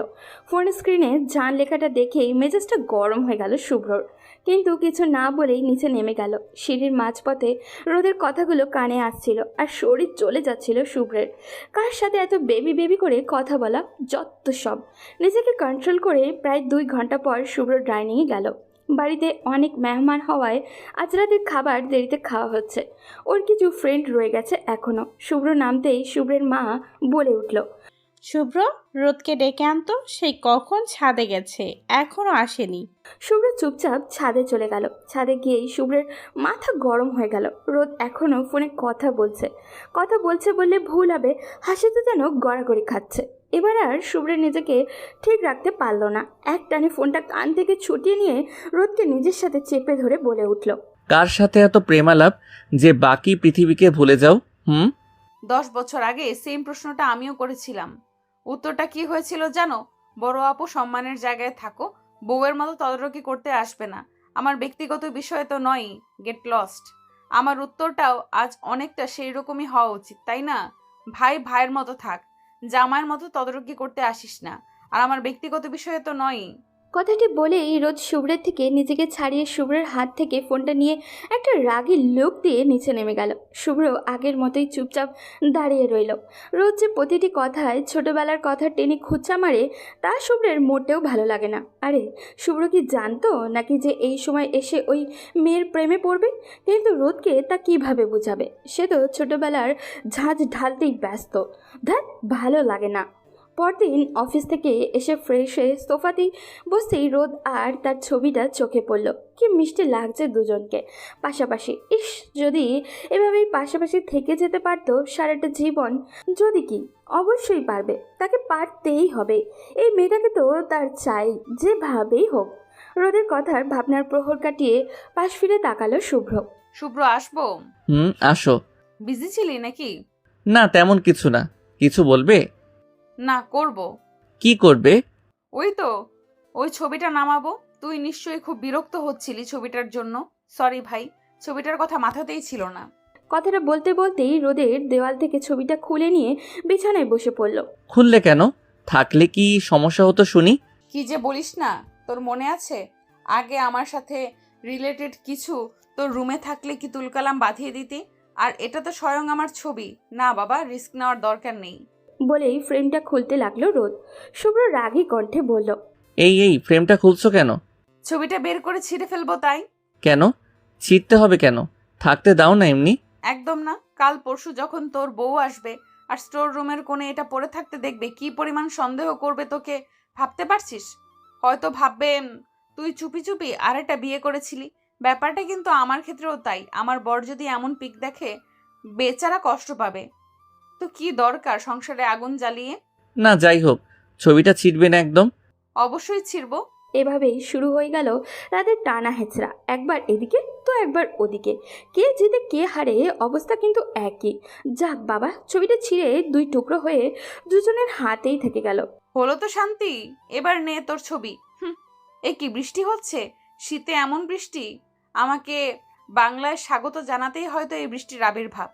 ফোন স্ক্রিনে জান লেখাটা দেখেই মেজাজটা গরম হয়ে গেল শুভ্রর, কিন্তু কিছু না বলেই নিচে নেমে গেল। সিঁড়ির মাঝপথে রোদের কথাগুলো কানে আসছিল আর শরীর চলে যাচ্ছিল শুভ্রের। কার সাথে এত বেবি বেবি করে কথা বলা, যত সব। নিজেকে কন্ট্রোল করে প্রায় 2 ঘন্টা পর শুভ্র ডাইনিংয়ে গেল। বাড়িতে অনেক মেহমান হওয়ায় আজ রাতের খাবার দেরিতে খাওয়া হচ্ছে। ওর কিছু ফ্রেন্ড রয়ে গেছে এখনো। শুভ্র নামতেই শুভ্রের মা বলে উঠল, শুভ্র, রোদকে ডেকে আনতো, সেই কখন ছাদে গেছে, এখনো আসেনি। শুভ্র চুপচাপ ছাদে চলে গেল। ছাদে গিয়েই শুভ্রের মাথা গরম হয়ে গেল। রোদ এখনও ফোনে কথা বলছে বললে ভুল হবে, হাসিতে যেন গড়াগড়ি খাচ্ছে। এবার আর শুভ্রের নিজেকে ঠিক রাখতে পারল না। এক টানে ফোনটা কান থেকে ছুটিয়ে নিয়ে রোদকে নিজের সাথে চেপে ধরে বলে উঠল, কার সাথে এত প্রেমালাপ যে বাকি পৃথিবীকে ভুলে যাও? 10 বছর আগে সেম প্রশ্নটা আমিও করেছিলাম। উত্তরটা কি হয়েছিল জানো? বড় আপু, সম্মানের জায়গায় থাকো, বউয়ের মতো তদারকি করতে আসবে না। আমার ব্যক্তিগত বিষয় তো নয়, গেট লস্ট। আমার উত্তরটাও আজ অনেকটা সেই রকমই হওয়া উচিত, তাই না? ভাই ভাইয়ের মতো থাক, জামাইয়ের মতো তদারকি করতে আসিস না। আর আমার ব্যক্তিগত বিষয়ে তো নয়। কথাটি বলেই রোদ শুভ্রের থেকে নিজেকে ছাড়িয়ে শুভ্রের হাত থেকে ফোনটা নিয়ে একটা রাগী লোক দিয়ে নিচে নেমে গেল। শুভ্র আগের মতোই চুপচাপ দাঁড়িয়ে রইল। রোদ যে প্রতিটি কথায় ছোটবেলার কথা টেনে খুঁচা মারে তা শুভ্রের মোটেও ভালো লাগে না। আরে শুভ্র কি জানতো নাকি যে এই সময় এসে ওই মেয়ের প্রেমে পড়বে? কিন্তু রোদকে তা কিভাবে বোঝাবে? সে তো ছোটবেলার ঝাঁঝ ঢালতেই ব্যস্ত। ধ্যাৎ, ভালো লাগে না। পরদিন অফিস থেকে এসে ফ্রেশ হয়ে সোফাতেই বসেই রোদ আর তার ছবিটা চোখে পড়ল। কি মিষ্টি লাগছে দুজনকে পাশাপাশি। ইস, যদি এভাবেই পাশাপাশি থেকে যেতে পারতো সারাটা জীবন। যদি কি, অবশ্যই পারবে, তাকে পারতেই হবে। এই মেয়েটাকে তো তার চাই, যেভাবেই হোক। রোদের কথার ভাবনার প্রহর কাটিয়ে পাশ ফিরে তাকালো শুভ্র। শুভ্র, আসবো? আসো। বিজি ছিলি নাকি? না, তেমন কিছু না। কিছু বলবে? না, করব। কি করবে? ওই তো, ওই ছবিটা নামাবো। তুই নিশ্চয়ই খুব বিরক্ত হচ্ছিলি ছবিটার জন্য। সরি ভাই, ছবিটার কথা মাথাতেই ছিল না। কথাটা বলতে বলতেই রোদের দেওয়াল থেকে ছবিটা খুলে নিয়ে বিছানায় বসে পড়ল। খুললে কেন? থাকলে কি সমস্যা হতো শুনি? কি যে বলিস না, তোর মনে আছে আগে আমার সাথে রিলেটেড কিছু তোর রুমে থাকলে কি তুলকালাম বাঁধিয়ে দিতি? আর এটা তো স্বয়ং আমার ছবি। না বাবা, রিস্ক নেওয়ার দরকার নেই। বলেই ফ্রেমটা খুলতে লাগলো রোদ। শুভ্র রাগী কণ্ঠে বলল, এই ফ্রেমটা খুলছো কেন? ছবিটা বের করে ছিঁড়ে ফেলবো তাই। কেন ছিঁড়তে হবে কেন? থাকতে দাও না এমনি। একদম না। কাল পরশু যখন তোর বউ আসবে আর স্টোর রুমের কোণে এটা পড়ে থাকতে দেখবে, কি পরিমাণ সন্দেহ করবে তোকে ভাবতে পারছিস? হয়তো ভাববে তুই চুপি চুপি আরেকটা বিয়ে করেছিলি। ব্যাপারটা কিন্তু আমার ক্ষেত্রেও তাই। আমার বর যদি এমন পিক দেখে, বেচারা কষ্ট পাবে। তো কি দরকার সংসারে আগুন জ্বালিয়ে? না যাই হোক, ছবিটা ছিটবে না একদম। অবশ্যই ছিড়বো। এভাবেই শুরু হয়ে গেল তাদের টানা হেঁচড়া, একবার এদিকে তো একবার ওদিকে। কে জিতে কে হারে অবস্থা কিন্তু একই। যাক বাবা, ছবিটা ছিঁড়ে দুই টুকরো হয়ে দুজনের হাতেই থেকে গেল। হলো তো শান্তি, এবার নে তোর ছবি। এ কি বৃষ্টি হচ্ছে? শীতে এমন বৃষ্টি? আমাকে বাংলায় স্বাগত জানাতেই হয়তো এই বৃষ্টির আবির্ভাব।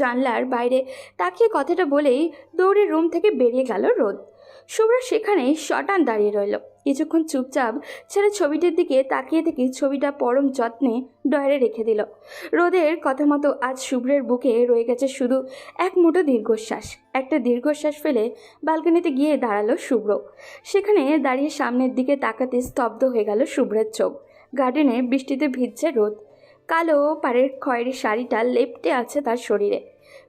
জানলার বাইরে তাকিয়ে কথাটা বলেই দৌড়ে রুম থেকে বেরিয়ে গেল রোদ। শুভ্র সেখানেই শটান দাঁড়িয়ে রইল। কিছুক্ষণ চুপচাপ ছেলে ছবিটির দিকে তাকিয়ে থেকে ছবিটা পরম যত্নে ডয়ারে রেখে দিল। রোদের কথা মতো আজ শুভ্রের বুকে রয়ে গেছে শুধু এক মুঠো দীর্ঘশ্বাস। একটা দীর্ঘশ্বাস ফেলে বালকনিতে গিয়ে দাঁড়ালো শুভ্র। সেখানে দাঁড়িয়ে সামনের দিকে তাকাতে স্তব্ধ হয়ে গেল শুভ্রের চোখ। গার্ডেনে বৃষ্টিতে ভিজছে রোদ। কালো পাড়ের খয়েরি শাড়িটা লেপ্টে আছে তার শরীরে।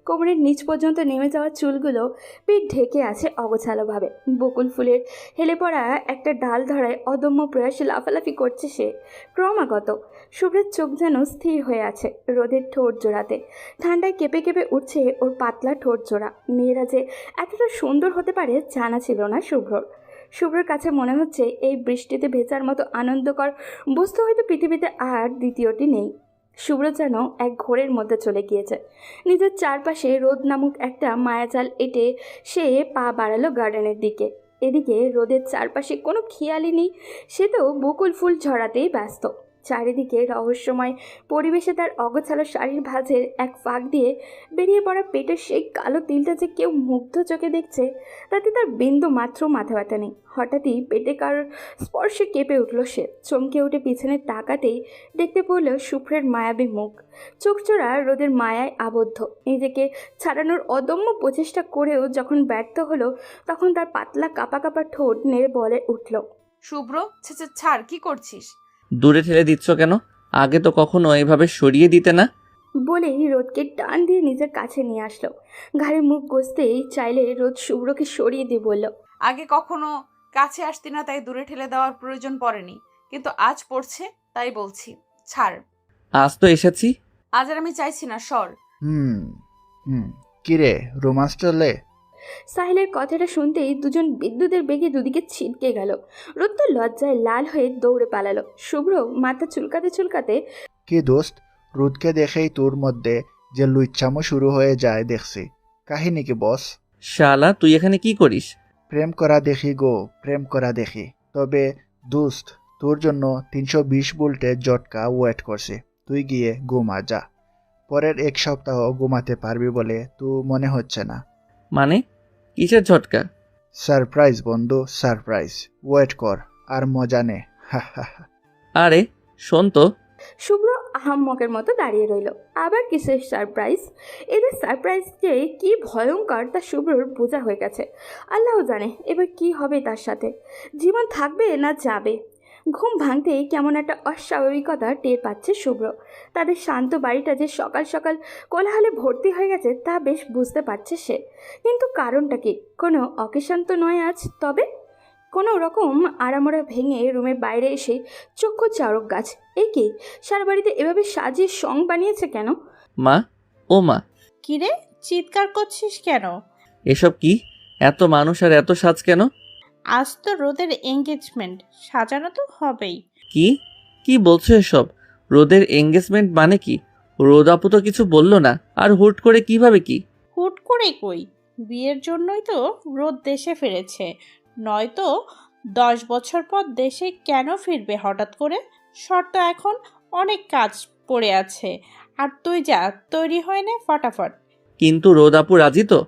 কোমরের নিচ পর্যন্ত নেমে যাওয়া চুলগুলো পিঠ ঢেকে আছে অগোছালোভাবে। বকুল ফুলের হেলে পড়া একটা ডাল ধরায় অদম্য প্রয়াসে লাফালাফি করছে সে ক্রমাগত। শুভ্রের চোখ যেন স্থির হয়ে আছে রোদের ঠোঁট জোড়াতে। ঠান্ডায় কেঁপে কেঁপে উঠছে ওর পাতলা ঠোঁট জোড়া। মেয়েরা যে এতটা সুন্দর হতে পারে জানা ছিল না শুভ্রর। শুভ্রের কাছে মনে হচ্ছে এই বৃষ্টিতে ভেজার মতো আনন্দকর বস্তু হয়তো পৃথিবীতে আর দ্বিতীয়টি নেই। শুভ্র যেন এক ঘোরের মধ্যে চলে গিয়েছে। নিজের চারপাশে রোদ নামক একটা মায়াজাল এঁটে সে পা বাড়ালো গার্ডেনের দিকে। এদিকে রোদের চারপাশে কোনো খেয়ালই নেই, সে তো বকুল ফুল ঝরাতেই ব্যস্ত। চারিদিকে রহস্যময় পরিবেশে তার অগোছালো শাড়ির ভাঁজের এক ফাঁক দিয়ে বেরিয়ে পড়া পেটের সেই কালো তিলটা যে কেউ মুগ্ধ চোখে দেখছে, তাতে তার বিন্দু মাত্র মাথা ব্যথা নেই। হঠাৎই পেটে কারোর স্পর্শে কেঁপে উঠল সে। চমকে উঠে পিছনে তাকাতেই দেখতে পড়ল শুভ্রের মায়াবী মুখ। চোখচোরা রোদের মায়ায় আবদ্ধ। নিজেকে ছাড়ানোর অদম্য প্রচেষ্টা করেও যখন ব্যর্থ হলো, তখন তার পাতলা কাপা কাপা ঠোঁট নেড়ে বলে উঠল, শুভ্র, ছাড়, কি করছিস? দূরে ঠেলে দিচ্ছ কেন? আগে তো কখনো এভাবে সরিয়ে দিতে না। বলেই রোদকে টান দিয়ে নিজের কাছে নিয়ে আসলো। ঘাড়ে মুখ ঘষতেই চাইলে রোদ শুভ্রকে সরিয়ে দিয়ে বলল, আগে কখনো কাছে আসতি না, তাই দূরে ঠেলে দেওয়ার প্রয়োজন পড়েনি, কিন্তু আজ পড়ছে তাই বলছি, ছাড়। আজ তো এসেছি। আজ আর আমি চাইছি না, সর। হুম হুম কিরে, রোমান্স চলে? সাহিলের কথাটা শুনতেই দুজন বিদ্যুতের বেগে দুদিকে ছিটকে গেল। রোদ তো লজ্জায় লাল হয়ে দৌড়ে পালালো। শুভ্র মাথা চুলকাতে চুলকাতে, কি দোস্ত, রোদকে দেখেই তোর মধ্যে যে লুচ্ছামো শুরু হয়ে যায় দেখছি। কাহিনী কি বস? শালা, তুই এখানে কি করিস? প্রেম করা দেখি গো, প্রেম করা দেখি। তবে দোস্ত, তোর জন্য 320 ভোল্টের জটকা ওয়েট করছে। তুই গিয়ে ঘুমা যা। পরের এক সপ্তাহ ঘুমাতে পারবি বলে তো মনে হচ্ছে না। মানে কিসের ঝটকা? সারপ্রাইজ বন্ধু, সারপ্রাইজ। ওয়েট কর আর মজা নে। হা হা হা। আরে শোন তো। শুভ্র আহাম্মকের মতো দাঁড়িয়ে রইল। আবার কিসের সারপ্রাইজ? এদের সারপ্রাইজ যে কি ভয়ঙ্কর তা শুভ্রর বোঝা হয়ে গেছে। আল্লাহ জানে এবার কি হবে তার সাথে। জীবন থাকবে না যাবে। ঘুম ভাঙতেই কেমন একটা অস্বাভাবিকতা টের পাচ্ছে শুভ্র। তাদের শান্ত বাড়িটা যে সকাল সকাল কোলাহলে ভর্তি হয়ে গেছে তা বেশ বুঝতে পারছে সে। কিন্তু কারণটা কি? কোনো অকেশান তো নয় আজ। তবে কোনো রকম আড়ামোড়া ভেঙে রুমের বাইরে এসে চক্ষু চারক গাছ। এ কি, সারা বাড়িতে এভাবে সাজিয়ে সং বানিয়েছে কেন? মা, ও মা। কিরে, চিৎকার করছিস কেন? এসব কি? এত মানুষ আর এত সাজ কেন? আজ তো রোদের এঙ্গেজমেন্ট, সাজানো তো হবেই। কি কি বলছো এসব? রোদের এঙ্গেজমেন্ট মানে কি? রোদ আপু তো কিছু বললো না, আর হুট করে কিভাবে কি? হুট করে কই, বিয়ের জন্যই তো রোদ দেশে ফিরেছে। নয়তো 10 বছর পর দেশে কেন ফিরবে হঠাৎ করে? শর্ত এখন অনেক কাজ পড়ে আছে। আর তুই যা, তৈরি হয় না ফটাফট। কিন্তু রোদ আপু রাজি তো?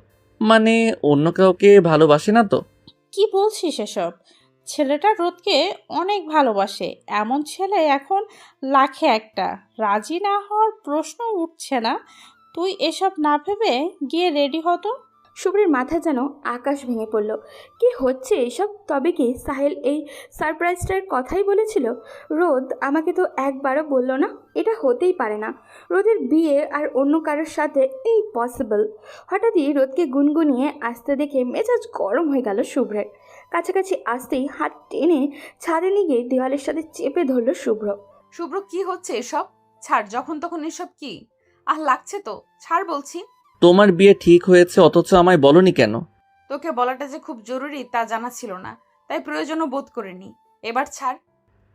মানে অন্য কাউকে ভালোবাসে না তো? কি বলছিস এসব? ছেলেটা রোদকে অনেক ভালোবাসে, এমন ছেলে এখন লাখে একটা। রাজি না হওয়ার প্রশ্ন উঠছে না। তুই এসব না ভেবে গিয়ে রেডি হতো। শুভ্রের মাথা যেন আকাশ ভেঙে পড়ল। কি হচ্ছে এসব? তবে কি সাহেল এই সারপ্রাইজটার কথাই বলেছিল? রোদ আমাকে তো একবারও বলল না। এটা হতেই পারে না। রোদের বিয়ে আর অন্য কারোর সাথে ইম্পসিবল। হঠাৎই রোদকে গুনগুনিয়ে আসতে দেখে মেজাজ গরম হয়ে গেল শুভ্রের। কাছাকাছি আসতেই হাত টেনে ছাদে নিয়ে গিয়ে দেওয়ালের সাথে চেপে ধরল শুভ্র। শুভ্র কি হচ্ছে এসব? ছাড়, যখন তখন এসব কি? লাগছে তো, ছাড় বলছি। তোমার বিয়ে ঠিক হয়েছে অথচ আমায় বলনি কেন? তোকে বলাটা যে খুব জরুরি তা জানা ছিল না, তাই প্রয়োজনও বোধ করিনি। এবার ছাড়।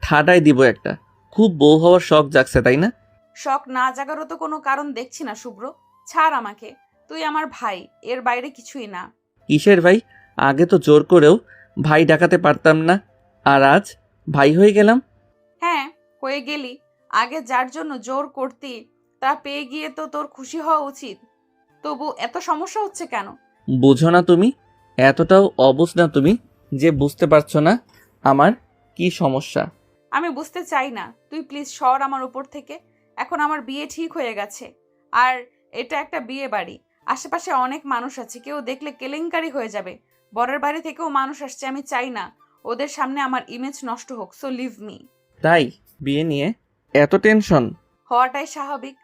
ঠাডাই দিব একটা। খুব বউ হওয়ার শখ জাগছে তাই না? শখ না জাগারও তো কোনো কারণ দেখছি না শুভ্র। ছাড় আমাকে, তুই আমার ভাই, এর বাইরে কিছুই না। কিসের ভাই? আগে তো জোর করেও ভাই ডাকাতে পারতাম না, আর আজ ভাই হয়ে গেলাম। হ্যাঁ, হয়ে গেলি। আগে যার জন্য জোর করতি তা পেয়ে গিয়ে তো তোর খুশি হওয়া উচিত। তবু এত সমস্যা হচ্ছে কেন? বুঝো না তুমি? এতটাও অবুঝ না তুমি যে বুঝতে পারছো না আমার কি সমস্যা। আমি বুঝতে চাই না, তুই প্লিজ সর আমার উপর থেকে। এখন আমার বিয়ে ঠিক হয়ে গেছে, আর এটা একটা বিয়ে বাড়ি। আশেপাশে অনেক মানুষ আছে, কেউ দেখলে কেলেঙ্কারি হয়ে যাবে। বরের বাড়ি থেকেও মানুষ আসছে, আমি চাই না ওদের সামনে আমার ইমেজ নষ্ট হোক। So leave me. তাই বিয়ে নিয়ে এত টেনশন? হওয়াটাই স্বাভাবিক।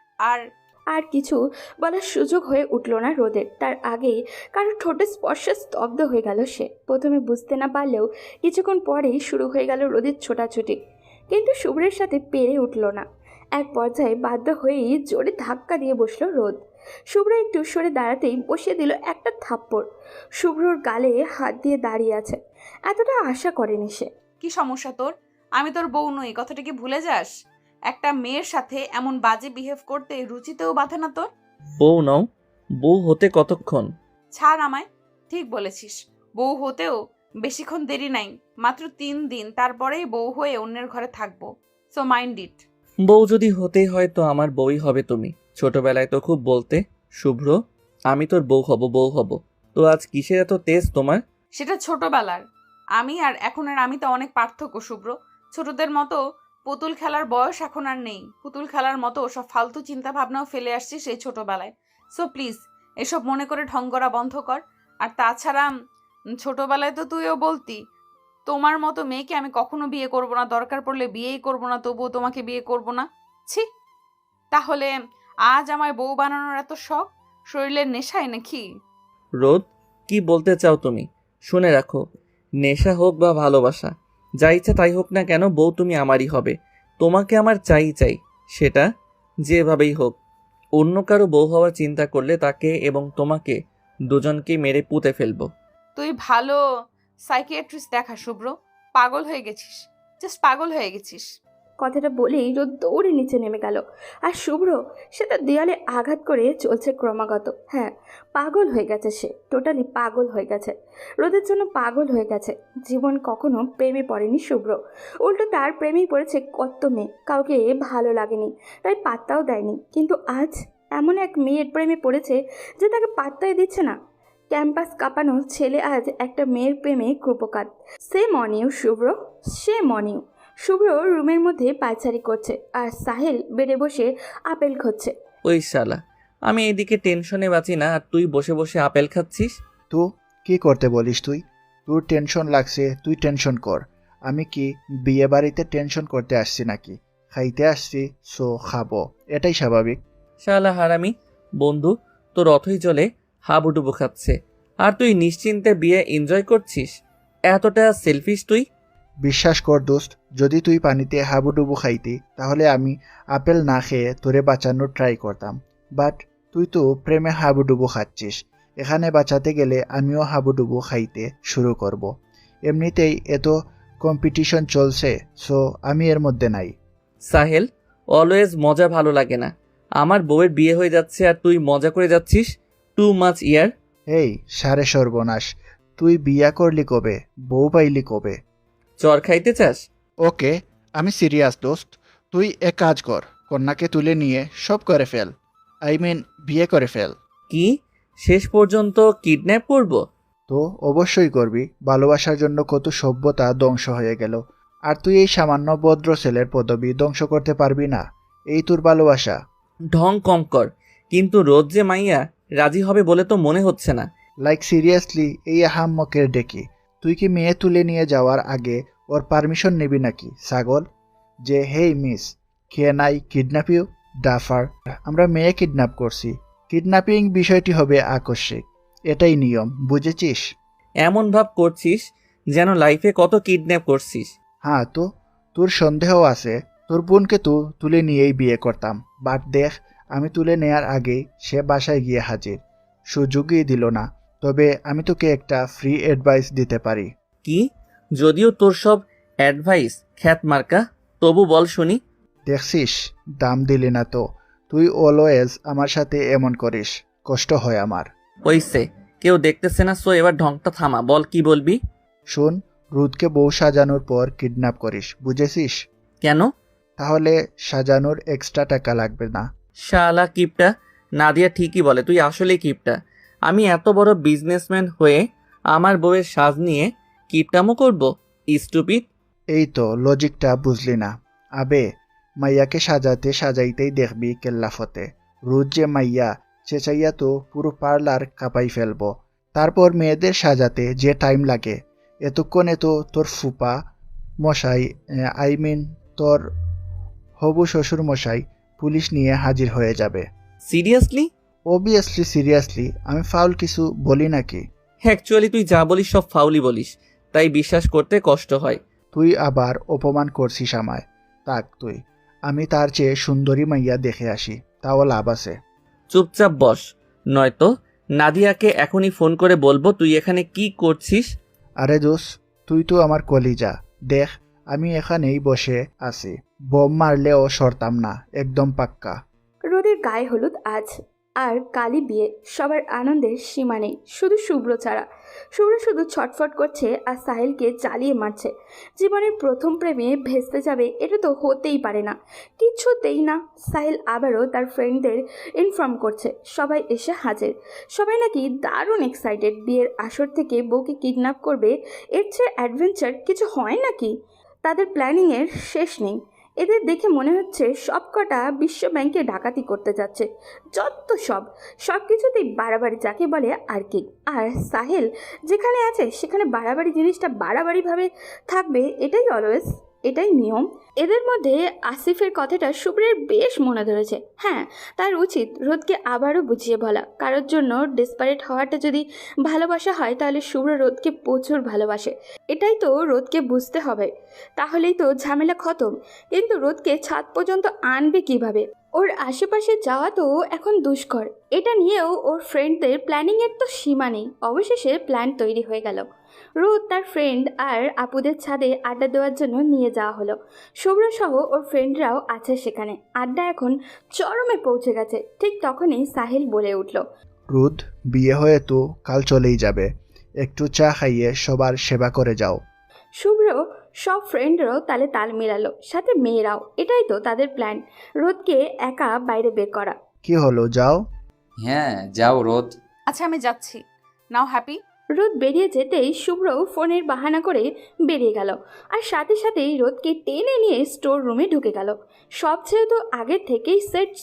আর কিছু বলার সুযোগ হয়ে উঠল না রোদের। তার আগেই কারোর ঠোঁটে স্পর্শে স্তব্ধ হয়ে গেল সে। প্রথমে বুঝতে না পারলেও কিছুক্ষণ পরেই শুরু হয়ে গেল রোদের ছোটাছুটি, কিন্তু শুভ্রের সাথে পেরে উঠল না। এক পর্যায়ে বাধ্য হয়েই জোরে ধাক্কা দিয়ে বসলো রোদ। শুভ্র একটু সরে দাঁড়াতেই বসিয়ে দিল একটা থাপ্পড়। শুভ্রর গালে হাত দিয়ে দাঁড়িয়ে আছে, এতটা আশা করেনি সে। কি সমস্যা তোর? আমি তোর বউ নই, কথাটা কি ভুলে যাস? একটা মেয়ের সাথে এমন বাজে বিহেভ করতে রুচিতেও বাধে না তোর? বউ নও? বউ হতে কতক্ষণ? ছাড় আমায়। ঠিক বলেছিস, বউ হতেও বেশিক্ষণ দেরি নাই, মাত্র 3 দিন, তারপরেই বউ হয়ে অন্যের ঘরে থাকবো। So mind it. বউ যদি হতেই হয় তো আমার বউই হবে তুমি। ছোটবেলায় তো খুব বলতে, শুভ্র আমি তোর বউ হব, বউ হব। তো আজ কিসের এত তেজ তোমার? সেটা ছোটবেলার আমি আর এখনের আমি তো অনেক পার্থক্য শুভ্র। ছোটদের মতো পুতুল খেলার বয়স এখন আর নেই। পুতুল খেলার মতো সব ফালতু চিন্তা ভাবনাও ফেলে আসছি সেই ছোটবেলায়। সো প্লিজ এসব মনে করে ঢং করা বন্ধ কর। আর তাছাড়া ছোটবেলায় তো তুইও বলতি তোমার মতো মেয়েকে আমি কখনো বিয়ে করব না, দরকার পড়লে বিয়েই করব না, তবুও তোমাকে বিয়ে করব না। ছি! তাহলে আজ আমায় বউ বানানোর এত শখ শরীরের নেশায় নাকি? রোদ, কি বলতে চাও তুমি? শুনে রাখো, নেশা হোক বা ভালোবাসা, যা ইচ্ছা তাই হোক না কেন, বউ তুমি আমারই হবে। তোমাকে আমার চাই চাই, সেটা যেভাবেই হোক। অন্য কারো বউ হওয়ার চিন্তা করলে তাকে এবং তোমাকে দুজনকে মেরে পুঁতে ফেলবো। তুই ভালো সাইকিয়াট্রিস্ট দেখা শুভ্র। পাগল হয়ে গেছিস, জাস্ট পাগল হয়ে গেছিস। কথাটা বলেই রোদ দৌড়ে নিচে নেমে গেল। আর শুভ্র, সে তো দেয়ালে আঘাত করে চলছে ক্রমাগত। হ্যাঁ, পাগল হয়ে গেছে সে, টোটালি পাগল হয়ে গেছে। রোদের জন্য পাগল হয়ে গেছে। জীবন কখনো প্রেমে পড়েনি শুভ্র, উল্টো তার প্রেমেই পড়েছে কত মেয়ে। কাউকে ভালো লাগেনি তাই পাত্তাও দেয়নি, কিন্তু আজ এমন এক মেয়ের প্রেমে পড়েছে যে তাকে পাত্তাই দিচ্ছে না। ক্যাম্পাস কাঁপানো ছেলে আজ একটা মেয়ের প্রেমে ক্রুপকাত। সে মনিউ শুভ্র, সে মনিউ। শুভ্র রুমের মধ্যে পায়চারি করছে আর সাহেল বেডে বসে আপেল খাচ্ছে। ওই শালা, আমি এদিকে টেনশনে বাঁচি না আর তুই বসে বসে আপেল খাচ্ছিস। তো কি করতে বলিস তুই? তোর টেনশন লাগছে, তুই টেনশন কর। আমি কি বিয়ে বাড়িতে টেনশন করতে আসছি নাকি? খাইতে আসছি, সো খাবো, এটাই স্বাভাবিক। শালা হারামি বন্ধু, তোর অথই জলে হাবুডুবু খাচ্ছে আর তুই নিশ্চিন্তে বিয়ে এনজয় করছিস। এতটা সেলফিশ তুই? বিশ্বাস কর দোস্ত, যদি তুই পানিতে হাবুডুবু খাইতি তাহলে আমি আপেল না খেয়ে তোরে বাঁচানোর ট্রাই করতাম। বাট তুই তো প্রেমে হাবুডুবু খাচ্ছিস, এখানে বাঁচাতে গেলে আমিও হাবুডুবু খাইতে শুরু করব। এমনিতেই এত কম্পিটিশন চলছে, সো আমি এর মধ্যে নাই। সাহেল, অলওয়েজ মজা ভালো লাগে না। আমার বউয়ের বিয়ে হয়ে যাচ্ছে আর তুই মজা করে যাচ্ছিস। টু মাচ ইয়ার। এই সারে সর্বনাশ, তুই বিয়া করলি কবে, বউ পাইলি কবে? চর খাইতে চাস? ওকে, আমি সিরিয়াস দোস্ত। তুই এক কাজ কর, কন্যাকে তুলে নিয়ে সব করে ফেল, আই মিন বিয়ে করে ফেল। কি শেষ পর্যন্ত কিডন্যাপ করব? তো অবশ্যই করবি, ভালোবাসার জন্য কত সভ্যতা ধ্বংস হয়ে গেল, আর তুই এই সামান্য ভদ্র ছেলের পদবি ধ্বংস করতে পারবি না। এই তোর ভালোবাসা? ঢং কম কর। কিন্তু রোজ যে মাইয়া রাজি হবে বলে তো মনে হচ্ছে না। লাইক সিরিয়াসলি, এই আহাম্মকের ডেকে তুই কি মেয়ে তুলে নিয়ে যাওয়ার আগে ওর পারমিশন নিবি নাকি ছাগল? যে hey miss, can I kidnap you? Duffer, আমরা মেয়ে কিডন্যাপ করছি, কিডন্যাপিং বিষয়টি হবে আকস্মিক, এটাই নিয়ম, বুঝেছিস? এমন ভাব করছিস যেন লাইফে কত কিডন্যাপ করছিস। হ্যাঁ তো তোর সন্দেহ আছে তোর বোনকে তো তুলে নিয়েই বিয়ে করতাম, বাট দেখ আমি তুলে নেয়ার আগেই সে বাসায় গিয়ে হাজির, সুযোগই দিল না। তবে আমি তোকে একটা ফ্রি অ্যাডভাইস দিতে পারি। কি? যদিও তোর সব অ্যাডভাইস খ্যাত মার্কা, তবু বল শুনি। দেখছিস, দাম দিলি না তো। তুই অলওয়েজ আমার সাথে এমন করিস, কষ্ট হয় আমার। ওইসে, কেউ দেখতেছে না, সো এবার ঢংটা থামা, বল কি বলবি। শোন, রুদকে বউ সাজানোর পর কিডন্যাপ করিস, বুঝেছিস? কেন? তাহলে সাজানোর এক্সট্রা টাকা লাগবে না। শালা কিপটা। নাদিয়া ঠিকই বলে, তুই আসলেই কিপটা। আমি এত বড় বিজনেসম্যান হয়ে আমার বউয়ের সাজ নিয়ে কিপটামো করব? স্টুপিড। এই তো লজিকটা বুঝলি না। আবে, মাইয়াকে সাজাতে সাজাইতেই দেখবি কেল্লাফতে। রোজ যে মাইয়া চেঁচাইয়া তো পুরো পার্লার কাঁপাই ফেলবো। তারপর মেয়েদের সাজাতে যে টাইম লাগে, এতক্ষণে তো তোর ফুপা মশাই, আই মিন তোর হবু শ্বশুর মশাই পুলিশ নিয়ে হাজির হয়ে যাবে। সিরিয়াসলি? অবভিয়াসলি সিরিয়াসলি, আমি ফাউল কিছু বলি নাকি? অ্যাকচুয়ালি তুই যা বলিস সব ফাউলি বলিস, তাই বিশ্বাস করতে কষ্ট হয়। তুই আবার অপমান করছিস আমায়। তাক তুই, আমি তার চেয়ে সুন্দরী মাইয়া দেখে আসি, তাও লাভ আছে। চুপচাপ বস, নয়তো নাদিয়াকে এখনই ফোন করে বলবো তুই এখানে কি করছিস। আরে দোস, তুই তো আমার কলিজা। দেখ, আমি এখানেই বসে আছি, বোম মারলেও সরতাম না, একদম পাক্কা। রোদের গায়ে হলুদ আজ, আর কালি বিয়ে, সবার আনন্দের সীমা নেই, শুধু শুভ্র ছাড়া। শুভ্র শুধু ছটফট করছে আর সাহিলকে জ্বালিয়ে মারছে। জীবনের প্রথম প্রেমে ভেস্তে যাবে, এটা তো হতেই পারে না, কিছুতেই না। সাহিল আবারও তার ফ্রেন্ডদের ইনফর্ম করছে, সবাই এসে হাজির। সবাই নাকি দারুণ এক্সাইটেড, বিয়ের আসর থেকে বউকে কিডন্যাপ করবে। এর চেয়ে অ্যাডভেঞ্চার কিছু হয় নাকি? তাদের প্ল্যানিংয়ের শেষ নেই। এদের দেখে মনে হচ্ছে সব কটা বিশ্ব ব্যাংকে ডাকাতি করতে যাচ্ছে। যত সব কিছুতেই বাড়াবাড়ি যাকে বলে আর কি। আর সাহেল যেখানে আছে সেখানে বাড়াবাড়ি জিনিসটা বাড়াবাড়িভাবে থাকবে, এটাই অলওয়েজ, এটাই নিয়ম। এদের মধ্যে আসিফের কথাটা শুভ্রের বেশ মনে ধরেছে। হ্যাঁ, তার উচিত রোদকে আবারও বুঝিয়ে বলা। কারোর জন্য ডেসপারেট হওয়াটা যদি ভালোবাসা হয়, তাহলে শুভ্র রোদকে প্রচুর ভালোবাসে, এটাই তো রোদকে বুঝতে হবে। তাহলেই তো ঝামেলা খতম। কিন্তু রোদকে ছাদ পর্যন্ত আনবে কিভাবে? ওর আশেপাশে যাওয়া তো এখন দুষ্কর। এটা নিয়েও ওর ফ্রেন্ডদের প্ল্যানিংয়ের তো সীমা নেই। অবশেষে প্ল্যান তৈরি হয়ে গেল। রোদ তার ফ্রেন্ড আর আপুদের ছাদে আড্ডা দেওয়ার জন্য নিয়ে যাওয়া হলো। শুভ্র সহ ওর ফ্রেন্ডরাও আছে সেখানে। আড্ডা এখন চরমে পৌঁছে গেছে। ঠিক তখনই সাহিল বলে উঠল, রুদ, বিয়ে হয়ে তো কাল চলেই যাবে, একটু চা খাইয়ে সবার সেবা করে যাও। শুভ্র সব ফ্রেন্ডরাও তালে তাল মেলালো, সাথে মেয়েরাও। এটাই তো তাদের প্ল্যান, রোদকে একা বাইরে বের করা। কি হলো, যাও। হ্যাঁ যাও রোদ। আচ্ছা আমি যাচ্ছি, নাও হ্যাপি। রোদ বেরিয়ে যেতেই শুভ্র ফোনের বাহানা করে বেরিয়ে গেল, আর সাথে সাথেই রোদকে টেনে নিয়ে স্টোর রুমে ঢুকে গেল। সব যেহেতু আগের থেকেই সেট,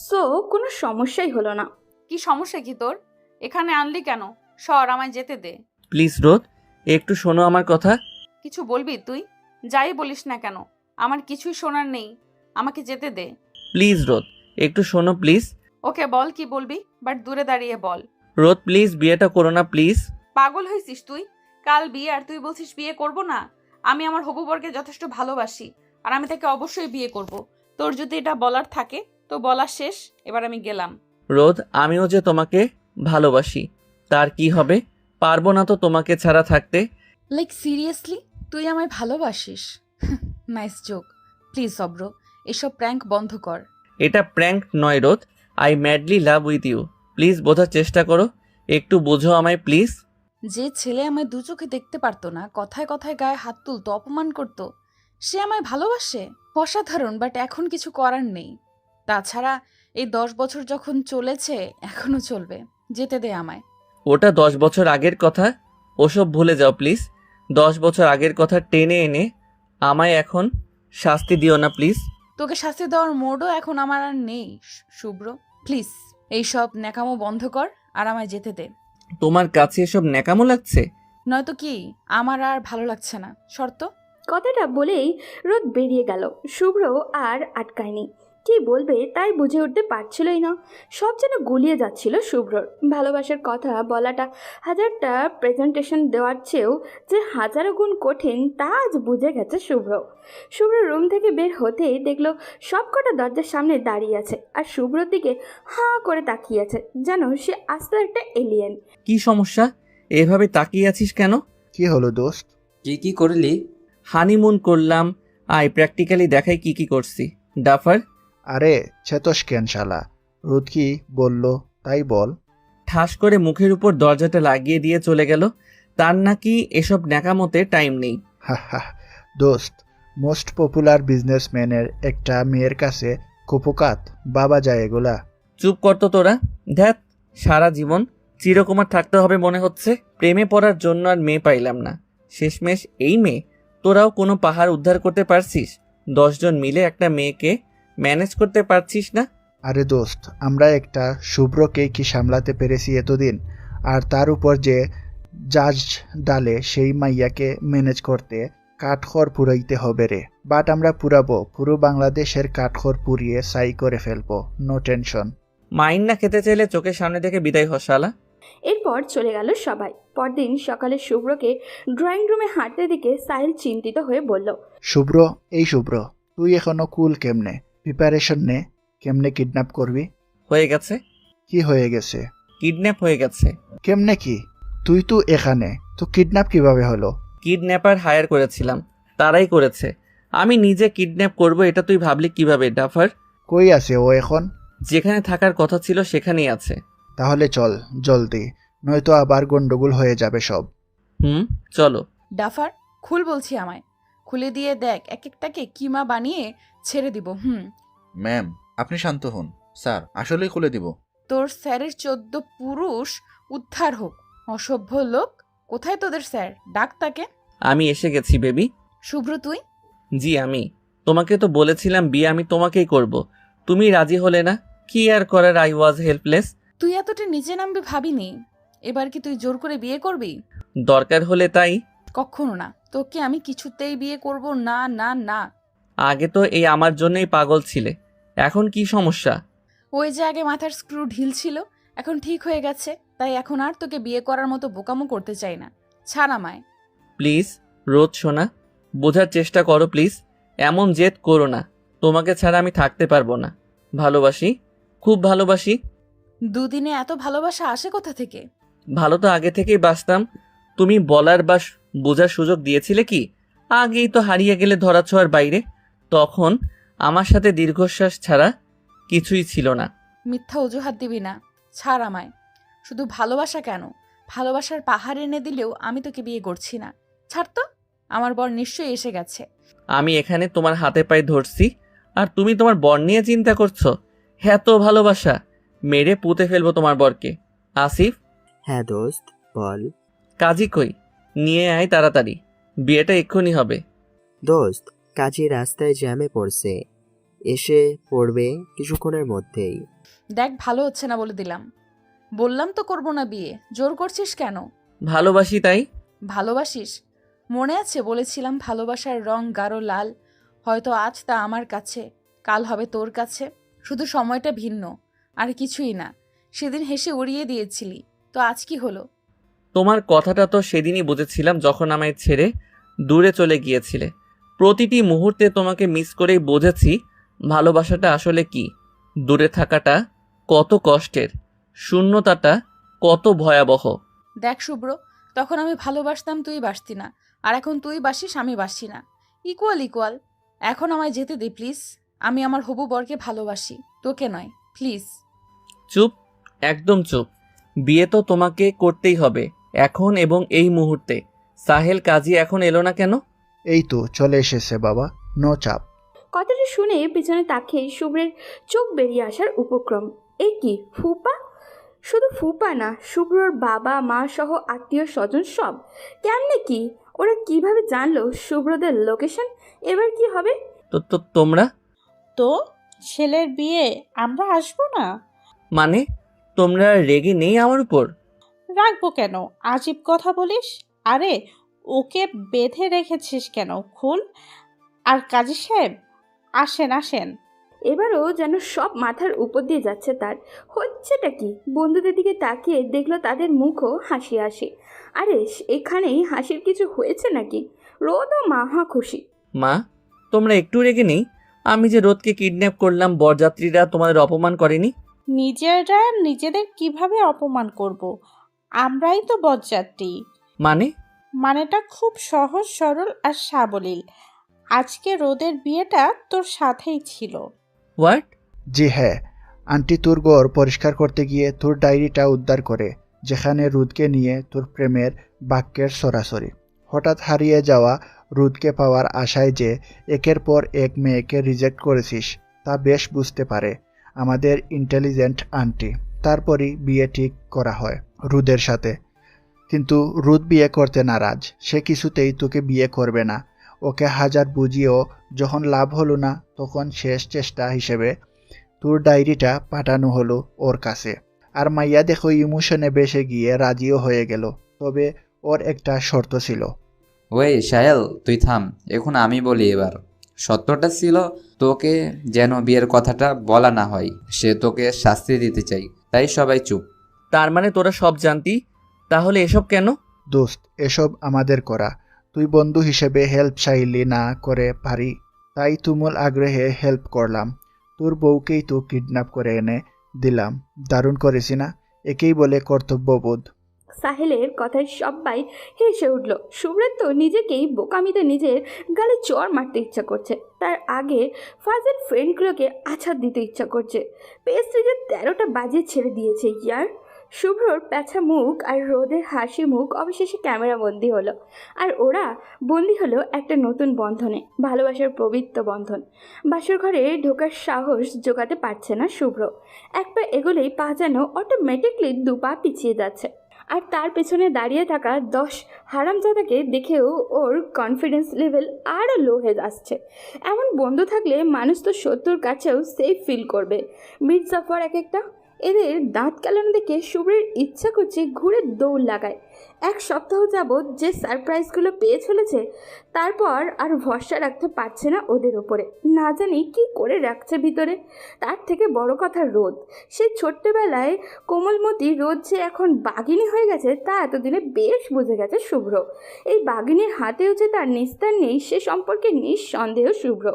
সো কোনো সমস্যাই হলো না। কি সমস্যা কি তোর? এখানে আনলি কেন? সর, আমায় যেতে দে। প্লিজ রোদ, একটু শোনো আমার কথা। কিছু বলবি তুই? যাই বলিস না কেন, আমার কিছুই শোনার নেই, আমাকে যেতে দে। প্লিজ রোদ, একটু শোনো প্লিজ। ওকে বল কি বলবি, বাট দূরে দাঁড়িয়ে বল। রোদ প্লিজ, বিয়েটা করো না প্লিজ। পাগল হয়েছিস তুই? কাল বিয়ে আর তুই বলছিস বিয়ে করব না? আমি আমার হবু বরকে যথেষ্ট ভালোবাসি, আর আমি তাকে অবশ্যই বিয়ে করব। তোর যদি এটা বলার থাকে তো বলা শেষ, এবার আমি গেলাম। রোদ, আমিও যে তোমাকে ভালোবাসি, তার কি হবে? পারবো না তো তোমাকে ছাড়া থাকতে। লাইক সিরিয়াসলি তুই আমায় ভালোবাসিস? Nice joke. প্লিজ অব্র, এসব প্র্যাঙ্ক বন্ধ কর। এটা প্র্যাঙ্ক নয় রোদ, I madly love with you. Please বোঝার চেষ্টা করো, একটু বোঝো আমায় প্লিজ। যে ছেলে আমায় দু চোখে দেখতে পারতো না, কথায় কথায় গায়ে হাত তুলতো, অপমান করত, সে আমায় ভালোবাসে? অসাধারণ, বাট এখন কিছু করার নেই। তাছাড়া এই 10 বছর যখন চলেছে, এখনো চলবে। যেতে দে আমায়। ওটা 10 বছর আগের কথা, ওসব ভুলে যাও প্লিজ। 10 বছর আগের কথা টেনে এনে আমায় এখন শাস্তি দিও না প্লিজ। তোকে শাস্তি দেওয়ার মোডও এখন আমার আর নেই শুভ্র। প্লিজ এইসব ন্যাকামো বন্ধ কর আর আমায় যেতে দে। তোমার কাছে এসব ন্যাকামো লাগছে? নয়তো কি, আমার আর ভালো লাগছে না, শর্ত। কথাটা বলেই রোদ বেরিয়ে গেল। শুভ্র আর আটকায়নি। কি বলবে তাই বুঝে উঠতে পারছিলই না। সব যেন গুলিয়ে যাচ্ছিল শুভ্রর। ভালোবাসার কথা বলাটা হাজারটা প্রেজেন্টেশন দেওয়ার চেয়েও যে হাজারো গুণ কঠিন তা আজ বুঝে গেছে শুভ্র। শুভ্র রুম থেকে বের হতেই দেখলো সবকটা দরজার সামনে দাঁড়িয়ে আছে আর শুভ্রর দিকে হাঁ করে তাকিয়ে আছে, যেন সে আস্ত একটা এলিয়েন। কি সমস্যা? এভাবে তাকিয়ে আছিস কেন? কি হলো দোস্ত? কি করলি? হানিমুন করলাম। আয় প্র্যাকটিক্যালি দেখাই কি কি করছি। ডাফার, আরে ছেতস কেন শালা? রোদ কি বললো তাই বল। ঠাস করে মুখের উপর দরজাটা লাগিয়ে দিয়ে চলে গেল। তার নাকি এসব ন্যাকামতে টাইম নেই। হা হা। দোস্ত, মোস্ট পপুলার বিজনেসম্যানের একটা মেয়ের কাছে কুপোকাত বাবা যায় এগুলা। চুপ করতো তোরা। ধ্যাত, সারা জীবন চিরকুমার থাকতে হবে মনে হচ্ছে। প্রেমে পড়ার জন্য আর মেয়ে পাইলাম না, শেষমেশ এই মেয়ে। তোরাও কোনো পাহাড় উদ্ধার করতে পারছিস? 10 জন মিলে একটা মেয়েকে ম্যানেজ করতে পারছিস না? আরে দোস্ত, আমরা একটা শুভ্রকে কি সামলাতে পেরেছি এতদিন, আর তার উপর যে জাজ ডালে সেই মাইয়াকে ম্যানেজ করতে কাঠখড় পুরাইতে হবে রে। বাট আমরা পুরাবো, পুরো বাংলাদেশের কাঠখড় পুড়িয়ে সাই করে ফেলবো, নো টেনশন। মাইন না খেতে চাইলে চোখের সামনে থেকে বিদায় হসালা। এরপর চলে গেল সবাই। পরদিন সকালে শুভ্রকে ড্রয়িং রুমে হাঁটতে দিকে সাহিল চিন্তিত হয়ে বলল, শুভ্র, এই শুভ্র, তুই এখনো কুল কেমনে? প্রিপারেশন নে, কেমনে কিডন্যাপ করবি? হয়ে গেছে। কি হয়ে গেছে? কিডন্যাপ হয়ে গেছে। কেমনে কি? তুই তো এখানে, তো কিডন্যাপ কিভাবে হলো? কিডন্যাপার হায়ার করেছিলাম, তারাই করেছে। আমি নিজে কিডন্যাপ করব এটা তুই ভাবলি কিভাবে ডাফার? কই আছে ও এখন? যেখানে থাকার কথা ছিল সেখানেই আছে। তাহলে চল জলদি, নয়তো আবার গন্ডগোল হয়ে যাবে সব। চলো। ডাফার, খুল বলছি আমায়। খুলে দিয়ে দেখ এক একটাকে কিমা বানিয়ে ছেড়ে দিব। ম্যাম, আপনি শান্ত হন। স্যার আসলেই খুলে দিব। তোর স্যারের 14 পুরুষ উদ্ধার হোক। অসভ্য লোক, কোথায় তোদের স্যার? ডাক তাকে। আমি এসে গেছি বেবি। শুভ্র তুই? জি আমি। তোমাকে তো বলেছিলাম বিয়ে আমি তোমাকেই করব, তুমি রাজি হলে না। কি আর করার, আই ওয়াজ হেল্পলেস। তুই এতটা নিচে নামবি ভাবিনি। এবার কি তুই জোর করে বিয়ে করবি? দরকার হলে তাই। কখনো না, তোকে আমি কিছুতেই বিয়ে করব না না না। আগে তো এই আমার জন্যই পাগল ছিলে, এখন কি সমস্যা? ওই যে আগে মাথার স্ক্রু ঢিল ছিল, এখন ঠিক হয়ে গেছে, তাই এখন আর তোকে বিয়ে করার মতো বোকামো করতে চাই না। ছাড় আমায়। প্লিজ রোদ শোনা, বোঝার চেষ্টা করো প্লিজ। এমন জেদ করো না, তোমাকে ছাড়া আমি থাকতে পারবো না। ভালোবাসি, খুব ভালোবাসি। দুদিনে এত ভালোবাসা আসে কোথা থেকে? ভালো তো আগে থেকেই বাসতাম, তুমি বলার বা বোঝার সুযোগ দিয়েছিলে কি? আগেই তো হারিয়ে গেলে ধরাছোঁয়ার বাইরে। তখন আমার সাথে দীর্ঘশ্বাস ছাড়া কিছুই ছিল না। মিথ্যা অজুহাত দিবি না, ছাড় আমায়। শুধু ভালোবাসা কেন, ভালোবাসার পাহাড় এনে দিলেও আমি তোকে বিয়ে করছি না। ছাড় তো, আমার বর নিশ্চয়ই এসে গেছে। আমি এখানে তোমার হাতে পায়ে ধরছি, আর তুমি তোমার বর নিয়ে চিন্তা করছো? এত ভালোবাসা, মেরে পুঁতে ফেলবো তোমার বরকে। আসিফ। হ্যাঁ দোস্ত, বল। কাজী কই? নিয়ে আয় তাড়াতাড়ি, বিয়েটা এক্ষুনি হবে। দোস্ত, কাজী রাস্তায় জ্যামে পড়ছে, এসে পড়বে কিছুক্ষণের মধ্যেই। দেখ ভালো হচ্ছে না বলে দিলাম। বললাম তো করবো না বিয়ে, জোর করছিস কেন? ভালোবাসি তাই। ভালোবাসিস? মনে আছে বলেছিলাম ভালোবাসার রং গাঢ় লাল। হয়তো আজ তা আমার কাছে, কাল হবে তোর কাছে। শুধু সময়টা ভিন্ন, আর কিছুই না। সেদিন হেসে উড়িয়ে দিয়েছিলি, তো আজ কি হলো? তোমার কথাটা তো সেদিনই বুঝেছিলাম যখন আমায় ছেড়ে দূরে চলে গিয়েছিলে। প্রতিটি মুহূর্তে তোমাকে মিস করেই বুঝেছি ভালোবাসাটা আসলে কি। দূরে থাকাটা কত কষ্টের, শূন্যতাটা কত ভয়াবহ। দেখ শুভ্র, তখন আমি ভালোবাসতাম, তুই বাসতি না। আর এখন তুই বাসিস, আমি বাসি না। Equal equal. এখন আমায় যেতে দে প্লিজ। আমি আমার হবু বরকে ভালোবাসি, তোকে নয়, প্লিজ। চুপ, একদম চুপ। বিয়ে তো তোমাকে করতেই হবে, এখন এবং এই মুহূর্তে। সাহেল কাজী এখন এলো না কেন? এই তো চলে এসেছে বাবা, নো চাপ। কথাটা শুনে পিছনে তাকিয়ে শুভ্রের চোখ বেরিয়ে আসার উপক্রম। এ কি ফুপা? শুধু ফুপা না, শুভ্রর বাবা মা সহ আত্মীয় স্বজন সব। কেমনে কি? ওরা কিভাবে জানলো শুভ্রদের লোকেশন? এবার কি হবে? তো তোমরা তো ছেলের বিয়ে আমরা আসবো না? মানে তোমরা রেগে নেই আমার উপর? রাখবো কেন? আজীব কথা বলিস। আরে ওকে বেঁধে রেখেছিস কেন? খুল। আর কাজী সাহেব, আসেন আসেন। এবারও যেন সব মাথার উপর দিয়ে যাচ্ছে তার। হচ্ছেটা কি? বন্ধুদের দিকে তাকিয়ে দেখলো তাদের মুখও হাসি হাসি। আরে এখানেই হাসির কিছু হয়েছে নাকি? রোদও মাহা খুশি। মা, তোমরা একটু রেগে নেই? আমি যে রোদকে কিডন্যাপ করলাম, বরযাত্রীরা তোমাদের অপমান করেনি? নিজেরা নিজেদের কিভাবে অপমান করব? আমরাই তো বরযাত্রী। মানে? মানেটা খুব সহজ সরল আর সাবলীল। আজকে রোদের বিয়েটা তোর সাথেই ছিল। হোয়াট? জি হ্যাঁ, আন্টি তোর ঘর পরিষ্কার করতে গিয়ে তোর ডায়েরিটা উদ্ধার করে, যেখানে রুদকে নিয়ে তোর প্রেমের বাক্যের সরাসরি। হঠাৎ হারিয়ে যাওয়া রুদকে পাওয়ার আশায় যে একের পর এক মেয়েকে রিজেক্ট করেছিস তা বেশ বুঝতে পারে আমাদের ইন্টেলিজেন্ট আন্টি। তারপরই বিয়ে ঠিক করা হয় রুদের সাথে। কিন্তু রুদ বিয়ে করতে নারাজ। সে কিছুতেই তোকে বিয়ে করবে না। ওকে হাজার বুঝিয়েও যখন লাভ হলো না, তখন শেষ চেষ্টা হিসেবে তোর ডায়েরিটা পাঠানো হলো ওর কাছে। আর মাইয়া দেখো ইমোশনে বেসে গিয়ে রাজিও হয়ে গেল। তবে ওর একটা শর্ত ছিল। ওই সাহেল, তুই থাম, এখন আমি বলি এবার। সত্যটা ছিল তোকে যেন বিয়ের কথাটা বলা না হয়, সে তোকে শাস্তি দিতে চাই, তাই সবাই চুপ। তার মানে তোরা সব জানতি? তাহলে এসব কেন? দোস্ত, এসব আমাদের করা। তুই বন্ধু হিসেবে হেল্প চাইলি না করে পারি, তাই তুমুল আগ্রহে হেল্প করলাম। তোর বউকেই তো কিডন্যাপ করে এনে দিলাম। দারুণ করেছি না? একেই বলে কর্তব্যবোধ। সাহেলের কথায় সবাই হেসে উঠল। শুভ্রের তো নিজেকেই বোকামিতে নিজের গালে চড় মারতে ইচ্ছা করছে। তার আগে ফাজের ফ্রেন্ডগুলোকে আছাড় দিতে ইচ্ছা করছে। পেস্ট্রিজে 13টা বাজিয়ে ছেড়ে দিয়েছে ইয়ার। শুভ্রর প্যাঁচা মুখ আর রোদের হাসি মুখ অবশেষে ক্যামেরা বন্দি হলো। আর ওরা বন্দি হলো একটা নতুন বন্ধনে, ভালোবাসার পবিত্র বন্ধন। বাসর ঘরে ঢোকার সাহস জোগাতে পারছে না শুভ্র। এক পা এগোলেই পা যেন অটোমেটিকলি 2 পা পিছিয়ে যাচ্ছে। আর তার পেছনে দাঁড়িয়ে থাকা 10 হারামজাদাকে দেখেও ওর কনফিডেন্স লেভেল আরও লো হয়ে আসছে। এমন বন্ধু থাকলে মানুষ তো শত্রুর কাছেও সেফ ফিল করবে। মির্জাফর এক একটা। এদের দাঁত কেলানো দেখে শুভ্রের ইচ্ছা করছে ঘুরে দৌড় লাগায়। 1 সপ্তাহ যাবৎ যে সারপ্রাইজগুলো পেয়ে চলেছে, তারপর আর ভরসা রাখতে পারছে না ওদের ওপরে। না জানি কি করে রাখছে ভিতরে। তার থেকে বড় কথা রোদ। সেই ছোট্টবেলায় কোমলমতি রোদ যে এখন বাঘিনী হয়ে গেছে তা এতদিনে বেশ বুঝে গেছে শুভ্র। এই বাঘিনীর হাতেও যে তার নিস্তার নেই সে সম্পর্কে নিঃসন্দেহ শুভ্র।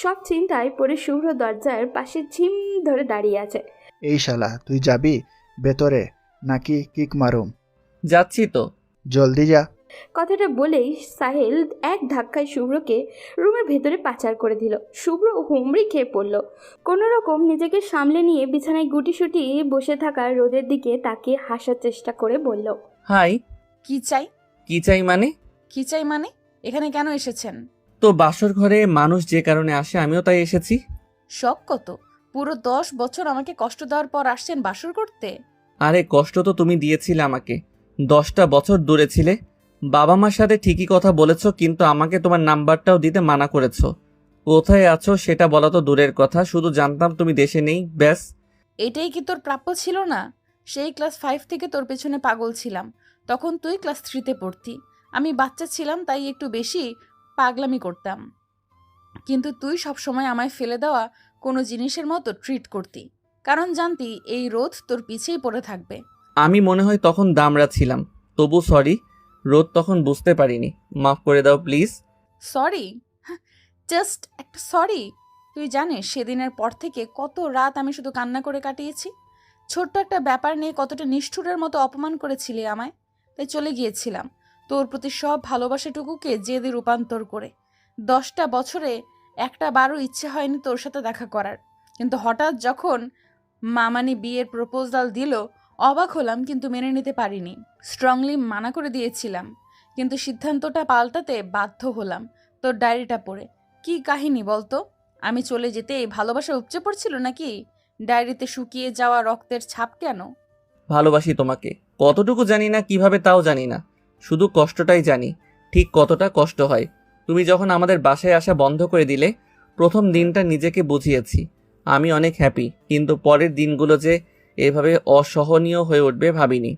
সব চিন্তায় পড়ে শুভ্র দরজার পাশে ঝিম ধরে দাঁড়িয়ে আছে। এই শালা, তুই যাবি ভেতরে নাকি কিক মারুম? যাচ্ছি তো। জলদি যা। কথাটা বলেই সাহেল এক ধাক্কায় শুভ্রকে রুমের ভেতরে পাচার করে দিল। শুভ্র হুমড়ি খেয়ে পড়ল। কোনো রকম নিজেকে সামলে নিয়ে বিছানায় গুটিসুটি বসে থাকা রোদের দিকে তাকিয়ে হাসার চেষ্টা করে বলল, হাই। কি চাই? কি চাই মানে? কি চাই মানে? এখানে কেন এসেছেন? তো বাসর ঘরে মানুষ যে কারণে আসে আমিও তাই এসেছি। শখ কত? পুরো 10 বছর আমাকে কষ্ট দেওয়ার পর আসছেন বাসর করতে? আরে কষ্ট তো তুমি দিয়েছিলে আমাকে। 10টা বছর দূরে ছিলে। বাবা মার সাথে ঠিকই কথা বলেছো, কিন্তু আমাকে তোমার নাম্বারটাও দিতে মানা করেছো। কোথায় আছো সেটা বলা তো দূরের কথা, শুধু জানতাম তুমি দেশে নেই, ব্যাস। এটাই কি তোর প্রাপ্য ছিল না? সেই ক্লাস 5 থেকে তোর পেছনে পাগল ছিলাম। তখন তুই ক্লাস 3তে পড়তি। আমি বাচ্চা ছিলাম, তাই একটু বেশি পাগলামি করতাম। কিন্তু তুই সবসময় আমায় ফেলে দেওয়া কোনো জিনিসের মতো ট্রিট করতি, কারণ জানতি এই রোদ তোর পিছেই পড়ে থাকবে। আমি মনে হয় তখন দামড়া ছিলাম। তবু সরি, রোদ তখন বুঝতে পারিনি। মাফ করে দাও প্লিজ। সরি? জাস্ট একটা সরি? তুই জানিস সেদিনের পর থেকে কত রাত আমি শুধু কান্না করে কাটিয়েছি। ছোট্ট একটা ব্যাপার নিয়ে কতটা নিষ্ঠুরের মতো অপমান করেছিলি আমায়, তাই চলে গিয়েছিলাম তোর প্রতি সব ভালোবাসাটুকুকে জেদে রূপান্তর করে। 10টা বছরে একটা বারও ইচ্ছে হয়নি তোর সাথে দেখা করার, কিন্তু হঠাৎ যখন মামানি বিয়ের প্রপোজাল দিল অবাক হলাম, কিন্তু মেনে নিতে পারিনি। স্ট্রংলি মানা করে দিয়েছিলাম, কিন্তু সিদ্ধান্তটা পাল্টাতে বাধ্য হলাম তোর ডায়েরিটা পড়ে। কি কাহিনী বলতো? আমি চলে যেতে এই ভালোবাসা উপচে পড়ছিল নাকি? ডায়েরিতে শুকিয়ে যাওয়া রক্তের ছাপ কেন? ভালোবাসি তোমাকে, কতটুকু জানি না, কিভাবে তাও জানি না। শুধু কষ্টটাই জানি, ঠিক কতটা কষ্ট হয়। তুমি যখন আমাদের বাসায় আসা বন্ধ করে দিলে, প্রথম দিনটা নিজেকে বুঝিয়েছি আমি অনেক হ্যাপি, কিন্তু পরের দিনগুলো যে এভাবে অসহনীয় হয়ে উঠবে ভাবিনি।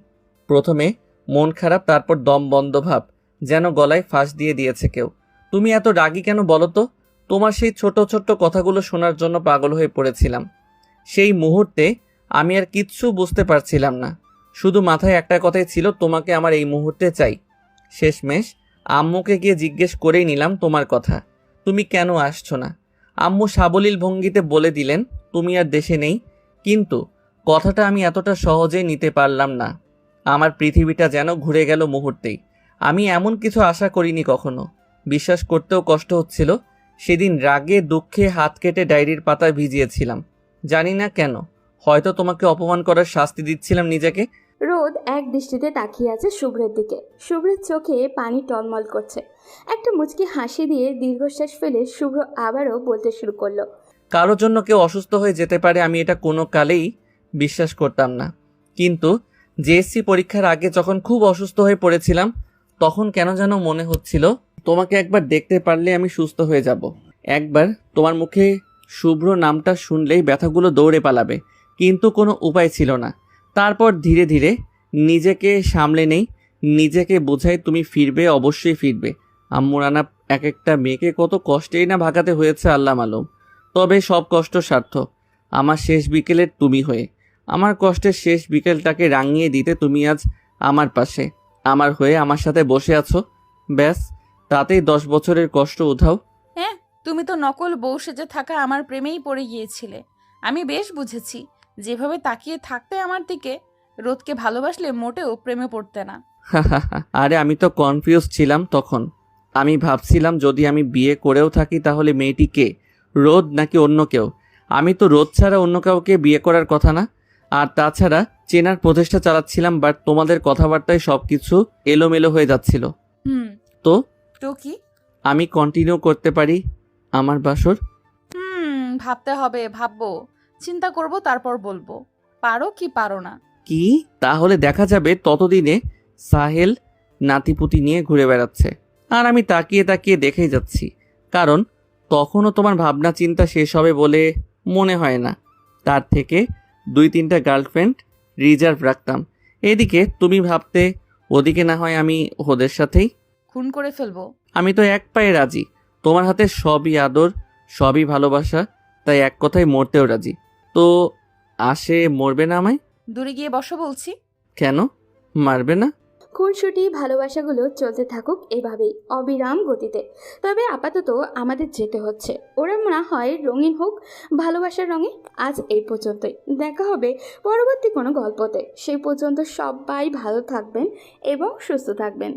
প্রথমে মন খারাপ, তারপর দম বন্ধ ভাব, যেন গলায় ফাঁস দিয়ে দিয়েছে কেউ। তুমি এত রাগী কেন বলো তো? তোমার সেই ছোট ছোট্ট কথাগুলো শোনার জন্য পাগল হয়ে পড়েছিলাম। সেই মুহূর্তে আমি আর কিচ্ছু বুঝতে পারছিলাম না, শুধু মাথায় একটা কথাই ছিল, তোমাকে আমার এই মুহূর্তে চাই। শেষমেশ আম্মুকে গিয়ে জিজ্ঞেস করেই নিলাম তোমার কথা, তুমি কেন আসছো না। আম্মু সাবলীল ভঙ্গিতে বলে দিলেন তুমি আর দেশে নেই, কিন্তু কথাটা আমি এতটা সহজেই নিতে পারলাম না। আমার পৃথিবীটা যেন ঘুরে গেল মুহূর্তেই। আমি এমন কিছু আশা করিনি কখনো। বিশ্বাস করতেও কষ্ট হচ্ছিল। সেদিন রাগে দুঃখে হাত কেটে ডায়েরির পাতায় ভিজিয়েছিলাম, জানি না কেন। হয়তো তোমাকে অপমান করার শাস্তি দিচ্ছিলাম নিজেকে। রোদ এক দৃষ্টিতে তাকিয়ে আছে শুভ্রের দিকে। শুভ্রের চোখে পানি টলমল করছে। একটা মুচকি হাসি দিয়ে দীর্ঘশ্বাস ফেলে শুভ্র আবারও বলতে শুরু করলো। কারোর জন্য কেউ অসুস্থ হয়ে যেতে পারে, আমি এটা কোনো কালেই বিশ্বাস করতাম না। কিন্তু জেএসসি পরীক্ষার আগে যখন খুব অসুস্থ হয়ে পড়েছিলাম, তখন কেন যেন মনে হচ্ছিল তোমাকে একবার দেখতে পারলে আমি সুস্থ হয়ে যাব। একবার তোমার মুখে শুভ্র নামটা শুনলেই ব্যথাগুলো দৌড়ে পালাবে, কিন্তু কোনো উপায় ছিল না। তারপর ধীরে ধীরে নিজেকে সামলে নেই, নিজেকে বোঝাই তুমি ফিরবে, অবশ্যই ফিরবে। আম্মুর আনা এক একটা মেয়েকে কত কষ্টেই না ভাগাতে হয়েছে আল্লাহ মালুম। তবে সব কষ্ট সার্থক। আমার শেষ বিকেলের তুমি হয়ে, আমার কষ্টের শেষ বিকেলটাকে রাঙিয়ে দিতে তুমি আজ আমার পাশে, আমার হয়ে আমার সাথে বসে আছো। ব্যাস, তাতেই 10 বছরের কষ্ট উধাও। হ্যাঁ, তুমি তো নকল বউ সেজে থাকা আমার প্রেমেই পড়ে গিয়েছিলে। আমি বেশ বুঝেছি, যেভাবে তাকিয়ে থাকতে আমার দিকে, রোদকে ভালোবাসলে মোটেও প্রেমে পড়তে না। আরে আমি তো কনফিউজ ছিলাম তখন। আমি ভাবছিলাম যদি আমি বিয়ে করেও থাকি তাহলে মেয়েটি কে, রোদ নাকি অন্য কেউ। আমি তো রোদ ছাড়া অন্য কাউকে বিয়ে করার কথা না। আর তাছাড়া চেনার প্রচেষ্টা চালাচ্ছিলাম, বাট তোমাদের কথাবার্তায় সব কিছু এলোমেলো হয়ে যাচ্ছিল। তো তো কি? আমি কন্টিনিউ করতে পারি আমার বাসর? ভাবতে হবে, ভাববো, চিন্তা করব, তারপর বলবো। পারো কি পারো না। কি? তাহলে দেখা যাবে ততদিনে সাহেল নাতিপুতি নিয়ে ঘুরে বেড়াচ্ছে, আর আমি তাকিয়ে তাকিয়ে দেখেই যাচ্ছি। কারণ তখনও তোমার ভাবনা চিন্তা শেষ হবে বলে মনে হয় না। তার থেকে 2-3টা গার্লফ্রেন্ড রিজার্ভ রাখতাম। এদিকে তুমি ভাবতে, ওদিকে না হয় আমি ওদের সাথেই খুন করে ফেলবো। আমি তো এক পায়ে রাজি। তোমার হাতে সবই আদর, সবই ভালোবাসা, তাই এক কথায় মরতেও রাজি। তো আসে মরবে না আমায়? দূরে গিয়ে বসো বলছি। কেন মারবে না? খুনসুটি ভালোবাসাগুলো চলতে থাকুক এভাবেই অবিরাম গতিতে। তবে আপাতত আমাদের যেতে হচ্ছে। ওরা না হয় রঙিন হোক ভালোবাসার রঙে। আজ এই পর্যন্তই, দেখা হবে পরবর্তী কোনো গল্পতে। সেই পর্যন্ত সবাই ভালো থাকবেন এবং সুস্থ থাকবেন।